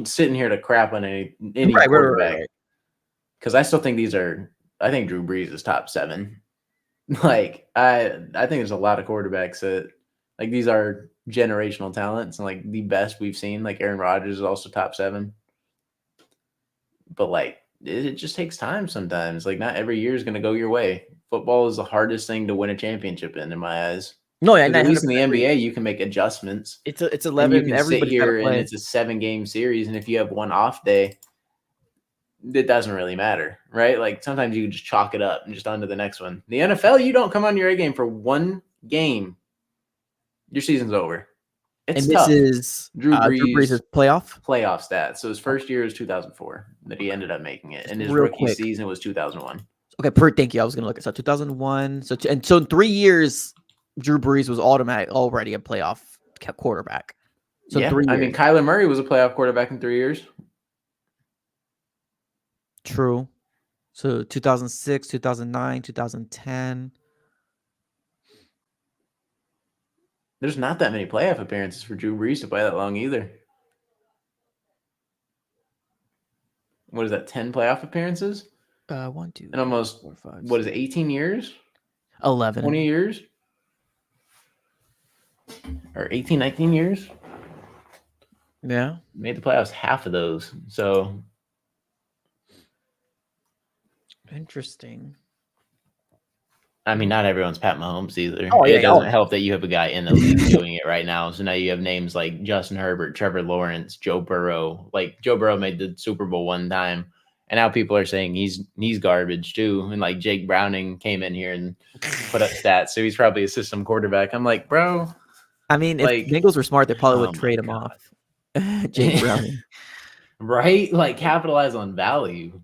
sitting here to crap on any quarterback because I still think I think Drew Brees is top 7. Like I think there's a lot of quarterbacks that like these are generational talents and like the best we've seen. Like Aaron Rodgers is also top 7. But like it just takes time sometimes. Like not every year is going to go your way. Football is the hardest thing to win a championship in my eyes. No, yeah, At least in the 100% agree. NBA, you can make adjustments. It's And 11. you can sit Everybody's gotta here and play. it's a 7-game series, and if you have one off day, it doesn't really matter, right? Like sometimes you can just chalk it up and just on to the next one. The NFL, you don't come on your A game for one game, your season's over. It's And tough. this is Drew Brees' playoff stats. So his first year was 2004 that he ended up making it, and his Real rookie quick. season was 2001. Okay, thank you. I was gonna look at 2001. So in 3 years, Drew Brees was already a playoff quarterback. So yeah, 3 years. I mean Kyler Murray was a playoff quarterback in 3 years. True. So 2006, 2009, 2010. There's not that many playoff appearances for Drew Brees to play that long either. What is that? 10 playoff appearances? 1, 2, and almost 4, 5, what is it? 18 years? 11. 20 years? Or 18, 19 years? Yeah. Made the playoffs half of those. So interesting. I mean, not everyone's Pat Mahomes either. Oh, yeah, it doesn't help that you have a guy in the league doing it right now. So now you have names like Justin Herbert, Trevor Lawrence, Joe Burrow. Like Joe Burrow made the Super Bowl one time, and now people are saying he's garbage too. And like Jake Browning came in here and put up stats, so he's probably a system quarterback. I'm like, bro. I mean, if like, Bengals were smart, they probably oh would trade him my off. Jake Browning. Right? Like capitalize on value.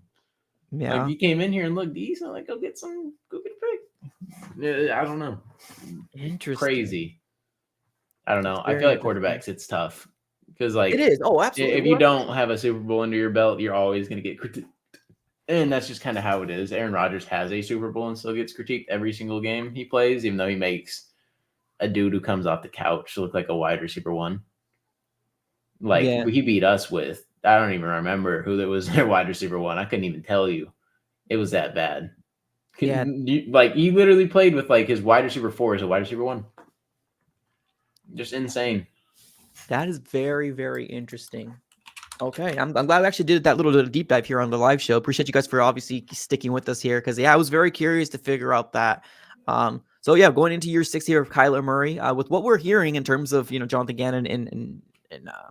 Yeah. Like you came in here and looked decent. Like go get a pick. I don't know. Interesting. Crazy. I don't know. Very I feel like interesting. quarterbacks, it's tough because like It is. Oh, absolutely. if you don't have a Super Bowl under your belt, you're always going to get critiqued. And that's just kind of how it is. Aaron Rodgers has a Super Bowl and still gets critiqued every single game he plays, even though he makes a dude who comes off the couch look like a wide receiver 1. Like he beat us with, I don't even remember who that was their wide receiver 1. I couldn't even tell you. It was that bad. Yeah. He literally played with like his wide receiver 4 as a wide receiver 1. Just insane. That is very, very interesting. Okay, I'm glad we actually did that little deep dive here on the live show. Appreciate you guys for obviously sticking with us here because I was very curious to figure out that. So yeah, going into year 6 here of Kyler Murray, with what we're hearing in terms of Jonathan Gannon and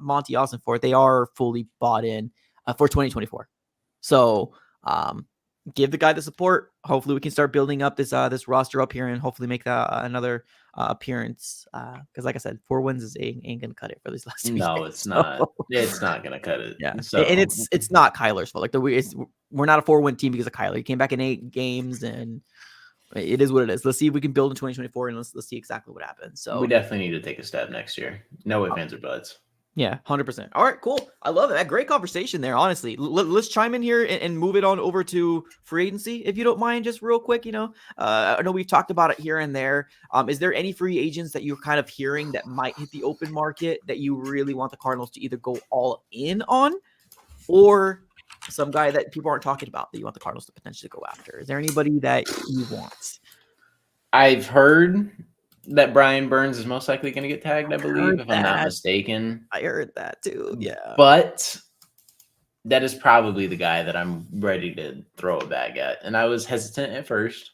Monty Ossenfort, they are fully bought in for 2024. So give the guy the support. Hopefully we can start building up this roster up here and hopefully make that another appearance. Because like I said, 4 wins ain't gonna cut it for these last 2 No, years, it's not. It's not gonna cut it. Yeah, so. And it's not Kyler's fault. Like we're not a 4-win team because of Kyler. He came back in 8 games, and it is what it is. Let's see if we can build in 2024, and let's see exactly what happens. So we definitely need to take a step next year. No ifs, ands, or buts. Yeah, 100%. All right, cool. I love it. Great conversation there, honestly. Let's chime in here and move it on over to free agency, if you don't mind, just real quick. I know we've talked about it here and there. Is there any free agents that you're kind of hearing that might hit the open market that you really want the Cardinals to either go all in on, or some guy that people aren't talking about that you want the Cardinals to potentially go after? Is there anybody that you want? I've heard that Brian Burns is most likely going to get tagged, I believe, if I'm not mistaken. I heard that too, yeah. But that is probably the guy that I'm ready to throw a bag at. And I was hesitant at first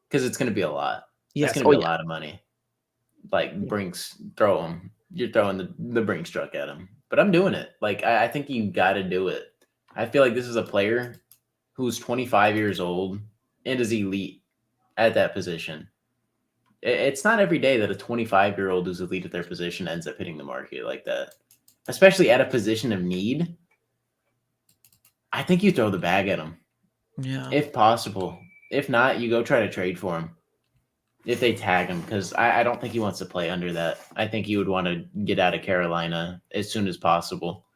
because it's going to be a lot. It's going to be a lot of money. Like Brinks, throw him. You're throwing the Brinks truck at him. But I'm doing it. Like, I think you got to do it. I feel like this is a player who's 25 years old and is elite at that position. It's not every day that a 25-year-old who's elite at their position ends up hitting the market like that, especially at a position of need. I think you throw the bag at him, if possible. If not, you go try to trade for him if they tag him, because I don't think he wants to play under that. I think he would want to get out of Carolina as soon as possible.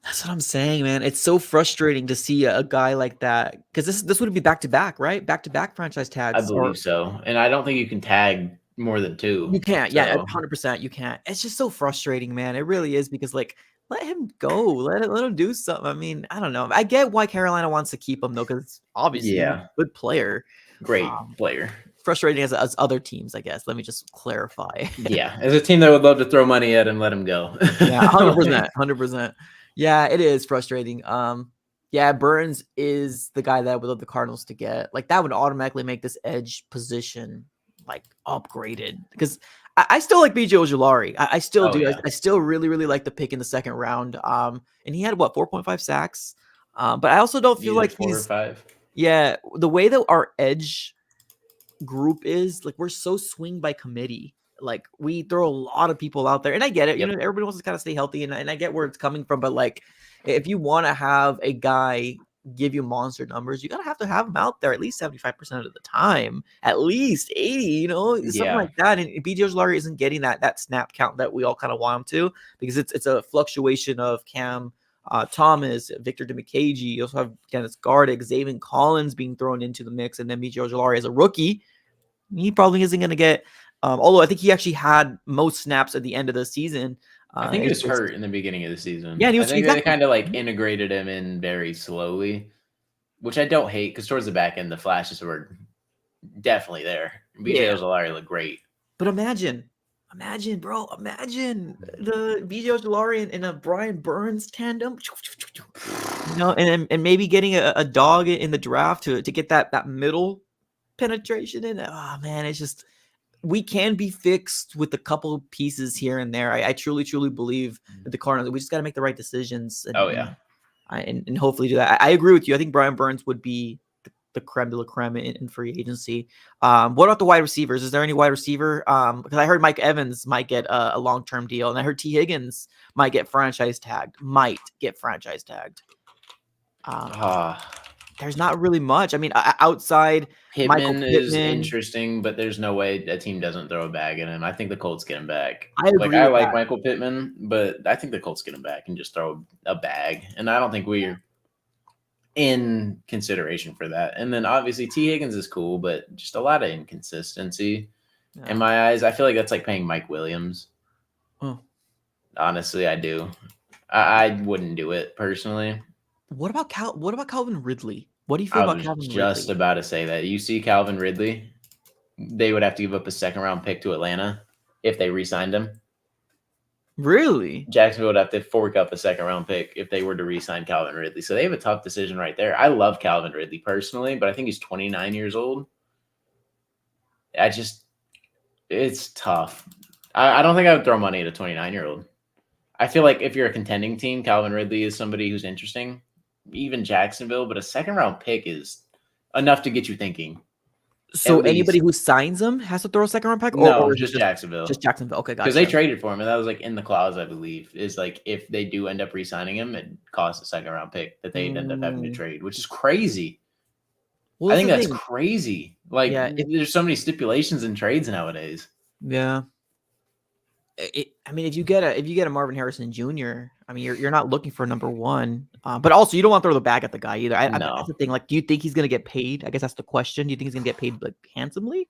That's what I'm saying, man. It's so frustrating to see a guy like that because this would be back to back, right? Back to back franchise I tags, or believe so, and I don't think you can tag more than you 2. can't. Yeah, So 100%. You can't. It's just so frustrating, man. It really is because like let him go. Let him do something. I mean, I don't know. I get why Carolina wants to keep him though, because obviously he's a yeah, good player. great Um, player. Frustrating as other teams, I guess. Let me just clarify. Yeah, as a team that would love to throw money at him, let him go. Yeah, 100%, Like, 100%. Yeah, it is frustrating. Yeah, Burns is the guy that I would love the Cardinals to get. Like that would automatically make this edge position like upgraded because I still like BJ Ojulari. I still oh do. yeah, I still really like the pick in the second round. And he had what 4.5 sacks. But I also don't feel either like 4 or 5. yeah, the way that our edge group is like we're so swing by committee. Like we throw a lot of people out there, and I get it. You Yep. know, everybody wants to kind of stay healthy, and I get where it's coming from. But like, if you want to have a guy give you monster numbers, you gotta have to have him out there at least 75% of the time, at least 80. You know, something Yeah, like that. And BJ Ojulari isn't getting that snap count that we all kind of want him to because it's a fluctuation of Cam. Thomas, Victor Demikage, you also have Dennis Gardick, Zaven Collins being thrown into the mix, and then BJ Ojulari as a rookie he probably isn't going to get. Although I think he actually had most snaps at the end of the season. I think he It's was just hurt in the beginning of the season. yeah, and he I was think they exactly. kind of like integrated him in very slowly, which I don't hate because towards the back end, the flashes were definitely there. BJ Yeah, Ojulari looked great. but imagine, bro, imagine the BJ Ojulari and a Brian Burns tandem. You know, and maybe getting a dog in the draft to get that middle penetration in. Oh man, it's just we can be fixed with a couple of pieces here and there. I truly believe that the Cardinals. We just got to make the right decisions Oh yeah, and hopefully do that. I agree with you. I think Brian Burns would be the creme de la creme in free agency. What about the wide receivers? Is there any wide receiver? Because I heard Mike Evans might get a long term deal, and I heard T Higgins might get franchise tagged. Might get franchise tagged. Um, ah, there's not really much. I mean, outside Michael Pittman is Pittman, interesting, but there's no way a team doesn't throw a bag at him. I think the Colts get him back. I Like agree I with like that. Michael Pittman, but I think the Colts get him back and just throw a bag. And I don't think we're in consideration for that. And then obviously T Higgins is cool, but just a lot of inconsistency in Yeah. my eyes. I feel like that's like paying Mike Williams. Oh. Honestly, I do. I wouldn't do it personally. What about What about Calvin Ridley? What do you feel I about was Calvin just Ridley? about to say that. You see Calvin Ridley, they would have to give up a second round pick to Atlanta if they re-signed him. Really? Jacksonville would have to fork up a second round pick if they were to re-sign Calvin Ridley. So they have a tough decision right there. I love Calvin Ridley personally, but I think he's 29 years old. It's tough. I don't think I would throw money at a 29-year-old. I feel like if you're a contending team, Calvin Ridley is somebody who's interesting, even Jacksonville, but a second round pick is enough to get you thinking. So At anybody least. who signs him has to throw a second round pick, No, or is it just just Jacksonville. Jacksonville? Okay, Because they gotcha. traded for him, and that was like in the clause, I believe, is like if they do end up re-signing him, it costs a second round pick that they'd end up having to Mm, trade, which is crazy. well, I that's think the that's thing. crazy. Like Yeah, there's so many stipulations in trades nowadays. yeah. I mean, if you get a Marvin Harrison Jr., I mean, you're not looking for number one, but also you don't want to throw the bag at the guy either. That's No. the thing. Like, do you think he's gonna get paid? I guess that's the question. Do you think he's gonna get paid like handsomely?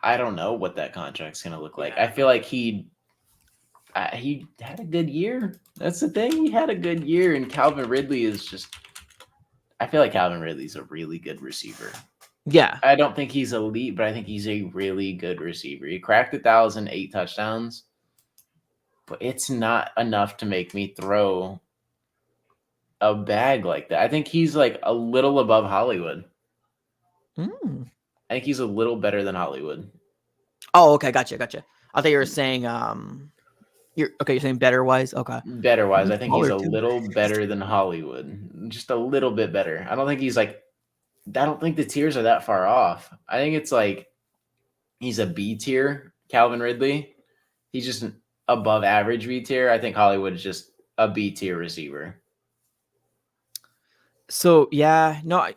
I don't know what that contract's gonna look like. Yeah. I feel like he had a good year. That's the thing. He had a good year, and Calvin Ridley is just. I feel like Calvin Ridley's a really good receiver. Yeah. I don't think he's elite, but I think he's a really good receiver. He cracked 1,000, 8 touchdowns, but it's not enough to make me throw a bag like that. I think he's like a little above Hollywood. Mm. I think he's a little better than Hollywood. Oh, okay, gotcha. I thought you were saying you're okay. You're saying better wise. Okay. Better wise, He's I think he's smaller a too. little better than Hollywood. Just a little bit better. I don't think he's like. I don't think the tiers are that far off. I think it's like he's a B tier, Calvin Ridley. He's just an above average B tier. I think Hollywood is just a B tier receiver. So yeah, no,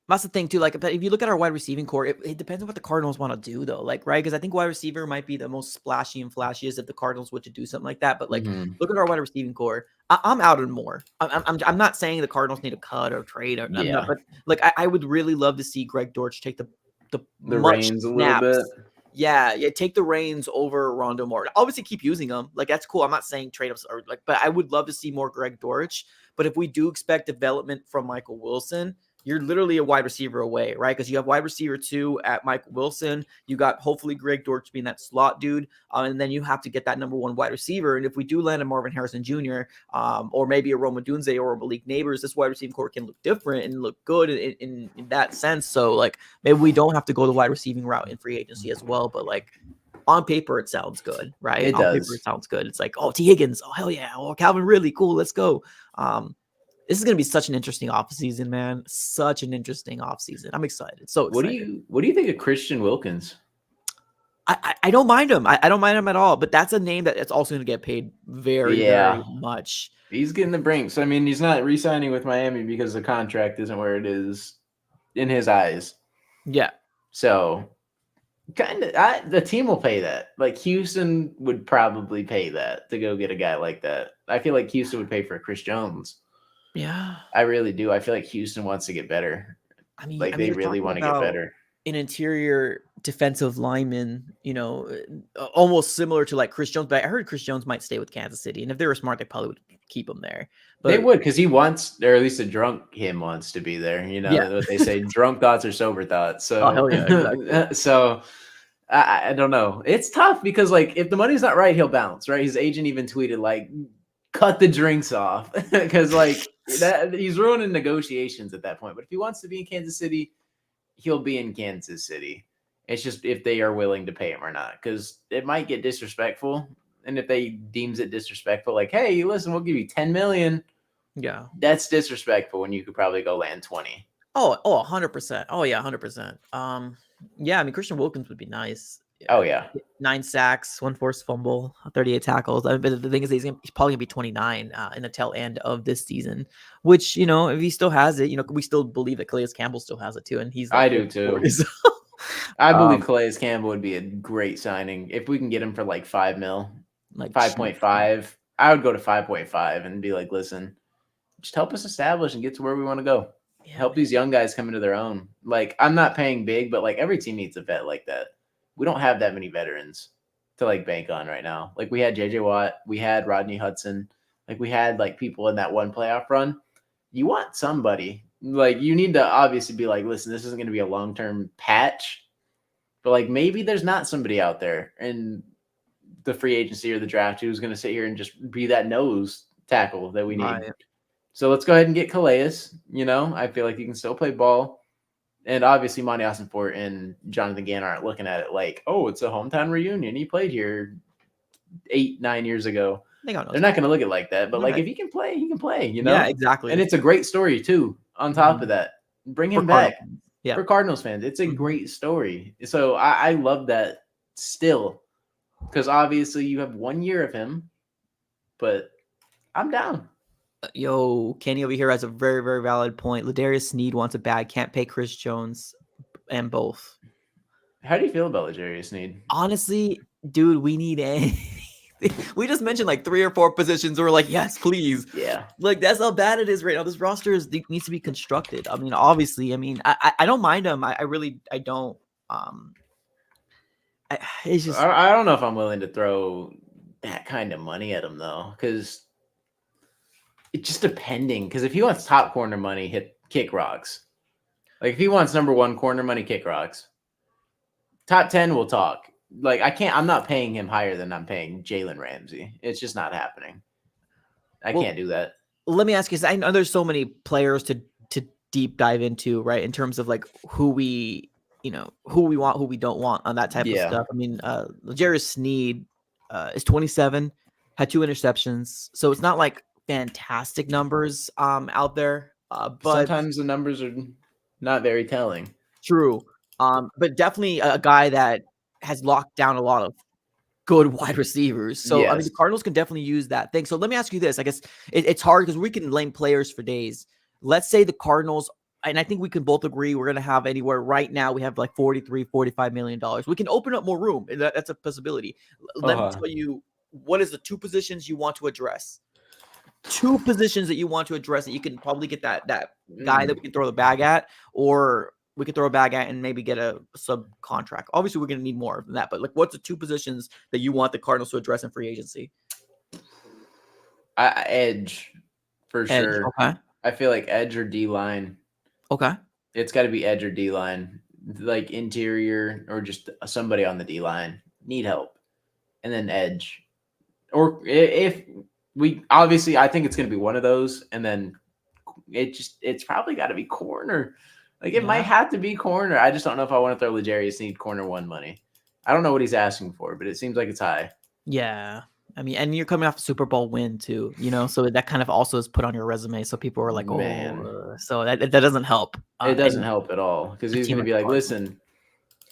That's the thing too. Like, but if you look at our wide receiving core, it depends on what the Cardinals want to do, though. Like, right? Because I think wide receiver might be the most splashy and flashiest if the Cardinals were to do something like that. But like, Mhm. look at our wide receiving core. I'm out on more. I'm not saying the Cardinals need a cut or trade. Or, I'm not, Yeah. but like, I would really love to see Greg Dortch take the The much reins a little snaps. bit. Yeah, take the reins over Rondo Moore. Obviously, keep using them. Like, that's cool. I'm not saying trade ups or like, but I would love to see more Greg Dortch. But if we do expect development from Michael Wilson, you're literally a wide receiver away, right? Because you have wide receiver 2 at Michael Wilson. You got hopefully Greg Dortch being that slot dude. And then you have to get that number 1 wide receiver. And if we do land a Marvin Harrison Jr., or maybe a Roma Dunze or a Malik Neighbors, this wide receiving core can look different and look good in that sense. So, like, maybe we don't have to go the wide receiving route in free agency as well. But, like, on paper, it sounds good, right? It On paper, does. it sounds good. It's like, oh, T. Higgins, oh, hell yeah. Oh, Calvin Ridley, cool, let's go. This is going to be such an interesting offseason, man. Such an interesting offseason. I'm excited. So excited. What do you think of Christian Wilkins? I don't mind him. I don't mind him at all. But that's a name that it's also going to get paid very, very much. He's getting the brinks. I mean, he's not re-signing with Miami because the contract isn't where it is in his eyes. Yeah. So kind of the team will pay that. Like Houston would probably pay that to go get a guy like that. I feel like Houston would pay for Chris Jones. Yeah. I really do. I feel like Houston wants to get better. I mean, they really want to get better. An interior defensive lineman, almost similar to like Chris Jones, but I heard Chris Jones might stay with Kansas City. And if they were smart, they probably would keep him there. But they would, because he wants, or at least a drunk him wants to be there. You know what they say, drunk thoughts are sober thoughts. So, oh, hell yeah, exactly. So I don't know. It's tough because like if the money's not right, he'll bounce, right? His agent even tweeted like, cut the drinks off because like that he's ruining negotiations at that point. But if he wants to be in Kansas City, he'll be in Kansas City. It's just if they are willing to pay him or not, because it might get disrespectful. And if they deems it disrespectful, like, hey, listen, we'll give you $10 million. Yeah, that's disrespectful when you could probably go land 20. Oh, 100%. Oh yeah, 100%. Yeah, I mean Christian Wilkins would be nice. Oh yeah, 9 sacks, 1 forced fumble, 38 tackles. But the thing is, he's probably gonna be 29 in the tail end of this season. Which if he still has it, we still believe that Calais Campbell still has it too, and he's. Like, I do too. I believe Calais Campbell would be a great signing if we can get him for like $5 million, like 5.5. I would go to 5.5 and be like, listen, just help us establish and get to where we want to go. Yeah, help these young guys come into their own. Like I'm not paying big, but like every team needs a vet like that. We don't have that many veterans to like bank on right now. Like we had JJ Watt, we had Rodney Hudson, like we had like people in that one playoff run. You want somebody, like you need to obviously be like, listen, this isn't going to be a long-term patch, but like maybe there's not somebody out there in the free agency or the draft who's going to sit here and just be that nose tackle that we need. Right. So let's go ahead and get Calais. I feel like he can still play ball. And obviously, Monty Ossenfort and Jonathan Gannon aren't looking at it like, oh, it's a hometown reunion. He played here 8-9 years ago. They're not going to look at it like that. But like, if he can play, he can play. Yeah, exactly. And it's a great story too. On top of that, bring him back. For Cardinals fans, it's a great story. So I love that still, because obviously you have 1 year of him. But I'm down. Yo, Kenny over here has a very, very valid point. L'Jarius Sneed wants a bag, can't pay Chris Jones, and both. How do you feel about L'Jarius Sneed? Honestly, dude, we need anything. We just mentioned like 3 or 4 positions. We're like, yes, please. Yeah. Like that's how bad it is right now. This roster needs to be constructed. I mean, obviously, I don't mind him. I really don't. It's just I don't know if I'm willing to throw that kind of money at him though, because. It's just depending, because if he wants top corner money, kick rocks. Like if he wants number 1 corner money, kick rocks. Top 10, we'll talk. Like I'm not paying him higher than I'm paying Jalen Ramsey. It's just not happening. I can't do that. Let me ask you, I know there's so many players to deep dive into, right? In terms of like who we want, who we don't want on that type of stuff. I mean, L'Jarius Sneed is 27, had 2 interceptions, so it's not like fantastic numbers out there, but sometimes the numbers are not very telling. True, but definitely a guy that has locked down a lot of good wide receivers. So I mean, the Cardinals can definitely use that thing. So let me ask you this: I guess it's hard because we can name players for days. Let's say the Cardinals and I think we can both agree we're going to have anywhere right now. We have like 43, $45 million. We can open up more room. And that's a possibility. Let me tell you, what is the 2 positions you want to address? 2 positions that you want to address that you can probably get that guy that we can throw the bag at, or we could throw a bag at and maybe get a subcontract. Obviously, we're going to need more than that. But like, what's the 2 positions that you want the Cardinals to address in free agency? Edge, for sure. Okay. I feel like edge or D-line. Okay. It's got to be edge or D-line, like interior or just somebody on the D-line. Need help. And then edge. Or if we obviously, I think it's going to be one of those. And then it's probably got to be corner. Like it might have to be corner. I just don't know if I want to throw L'Jarius Sneed corner 1 money. I don't know what he's asking for, but it seems like it's high. Yeah. I mean, and you're coming off a Super Bowl win too, so that kind of also is put on your resume. So people are like, Man. so that doesn't help. It doesn't help at all because he's going to be like, listen,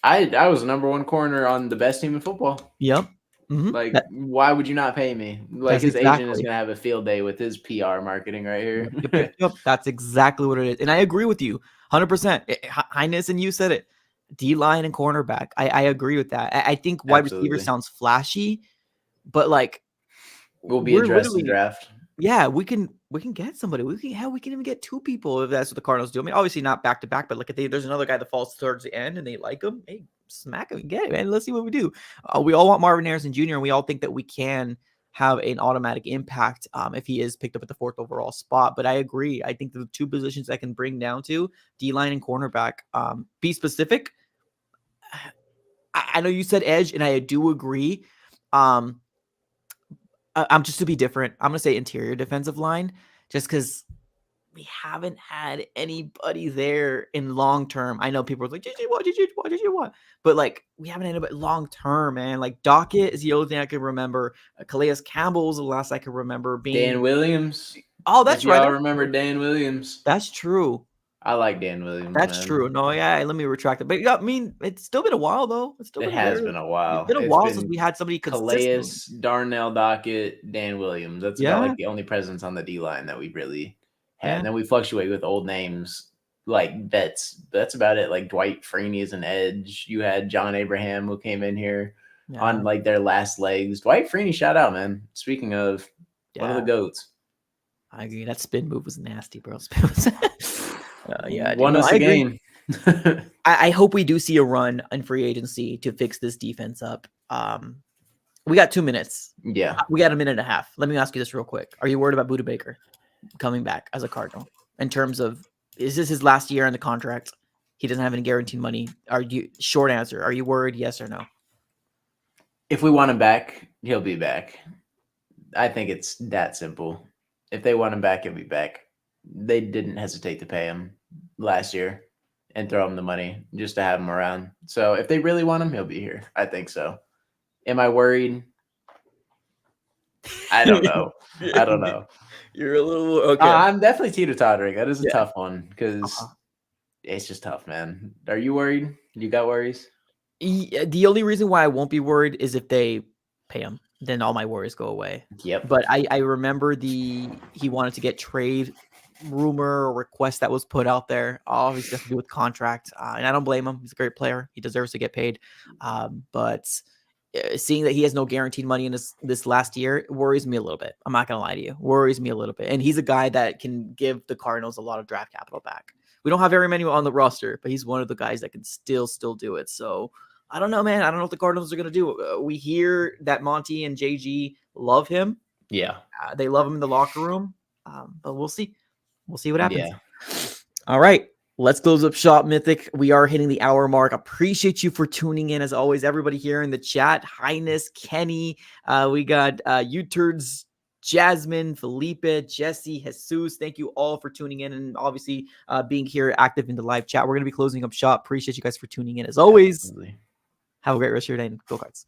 I was the #1 corner on the best team in football. Yep. Mm-hmm. Like, why would you not pay me? Like his agent is going to have a field day with his PR marketing right here. Yep. That's exactly what it is. And I agree with you 100%. Highness, and you said it. D-line and cornerback. I agree with that. I think wide receiver sounds flashy, but like we'll be addressed in draft. Yeah, we can get somebody. We can even get 2 people if that's what the Cardinals do. I mean, obviously not back to back, but like if there's another guy that falls towards the end and they like him, hey, smack him and get it, man. Let's see what we do. We all want Marvin Harrison Jr. and we all think that we can have an automatic impact if he is picked up at the 4th overall spot. But I agree. I think the 2 positions I can bring down to D-line and cornerback. Be specific. I know you said edge, and I do agree. I'm just to be different. I'm going to say interior defensive line just because we haven't had anybody there in long term. I know people are like, JJ Watt? But like, we haven't had anybody long term, man. Like, Dockett is the only thing I can remember. Calais Campbell's the last I can remember being. Dan Williams. Oh, that's right. I remember Dan Williams. That's true. I like Dan Williams. That's true. No, yeah, let me retract it. But yeah, I mean, it's still been a while though. It has been a while. It's been a while since we had somebody Calais, Darnell Dockett, Dan Williams. That's about like the only presence on the D line that we really had. Yeah. And then we fluctuate with old names like vets. That's about it. Like Dwight Freeney is an edge. You had John Abraham who came in here on like their last legs. Dwight Freeney, shout out, man. Speaking of one of the GOATs. I agree. That spin move was nasty, bro. Won us a game. I hope we do see a run in free agency to fix this defense up. We got 2 minutes. Yeah. We got a minute and a half. Let me ask you this real quick. Are you worried about Budda Baker coming back as a Cardinal in terms of, is this his last year on the contract? He doesn't have any guaranteed money. Short answer. Are you worried? Yes or no? If we want him back, he'll be back. I think it's that simple. If they want him back, he'll be back. They didn't hesitate to pay him last year and throw him the money just to have him around. So if they really want him, he'll be here. I think so. Am I worried? I don't know. I don't know. You're a little okay. I'm definitely teeter-tottering. That is a tough one because it's just tough, man. Are you worried? You got worries? The only reason why I won't be worried is if they pay him. Then all my worries go away. Yep. But I remember he wanted to get trade rumor or request that was put out there. Obviously, has to do with contract, and I don't blame him. He's a great player. He deserves to get paid. But seeing that he has no guaranteed money in this last year, it worries me a little bit. I'm not gonna lie to you. Worries me a little bit. And he's a guy that can give the Cardinals a lot of draft capital back. We don't have very many on the roster, but he's one of the guys that can still do it. So I don't know, man. I don't know what the Cardinals are going to do. We hear that Monty and JG love him. Yeah. They love him in the locker room. But we'll see. We'll see what happens. Yeah. All right. Let's close up shop, Mythic. We are hitting the hour mark. Appreciate you for tuning in. As always, everybody here in the chat. Highness, Kenny. We got U-Turds, Jasmine, Felipe, Jesse, Jesus. Thank you all for tuning in and obviously being here active in the live chat. We're going to be closing up shop. Appreciate you guys for tuning in. As always. Absolutely. Have a great rest of your day and go Cards.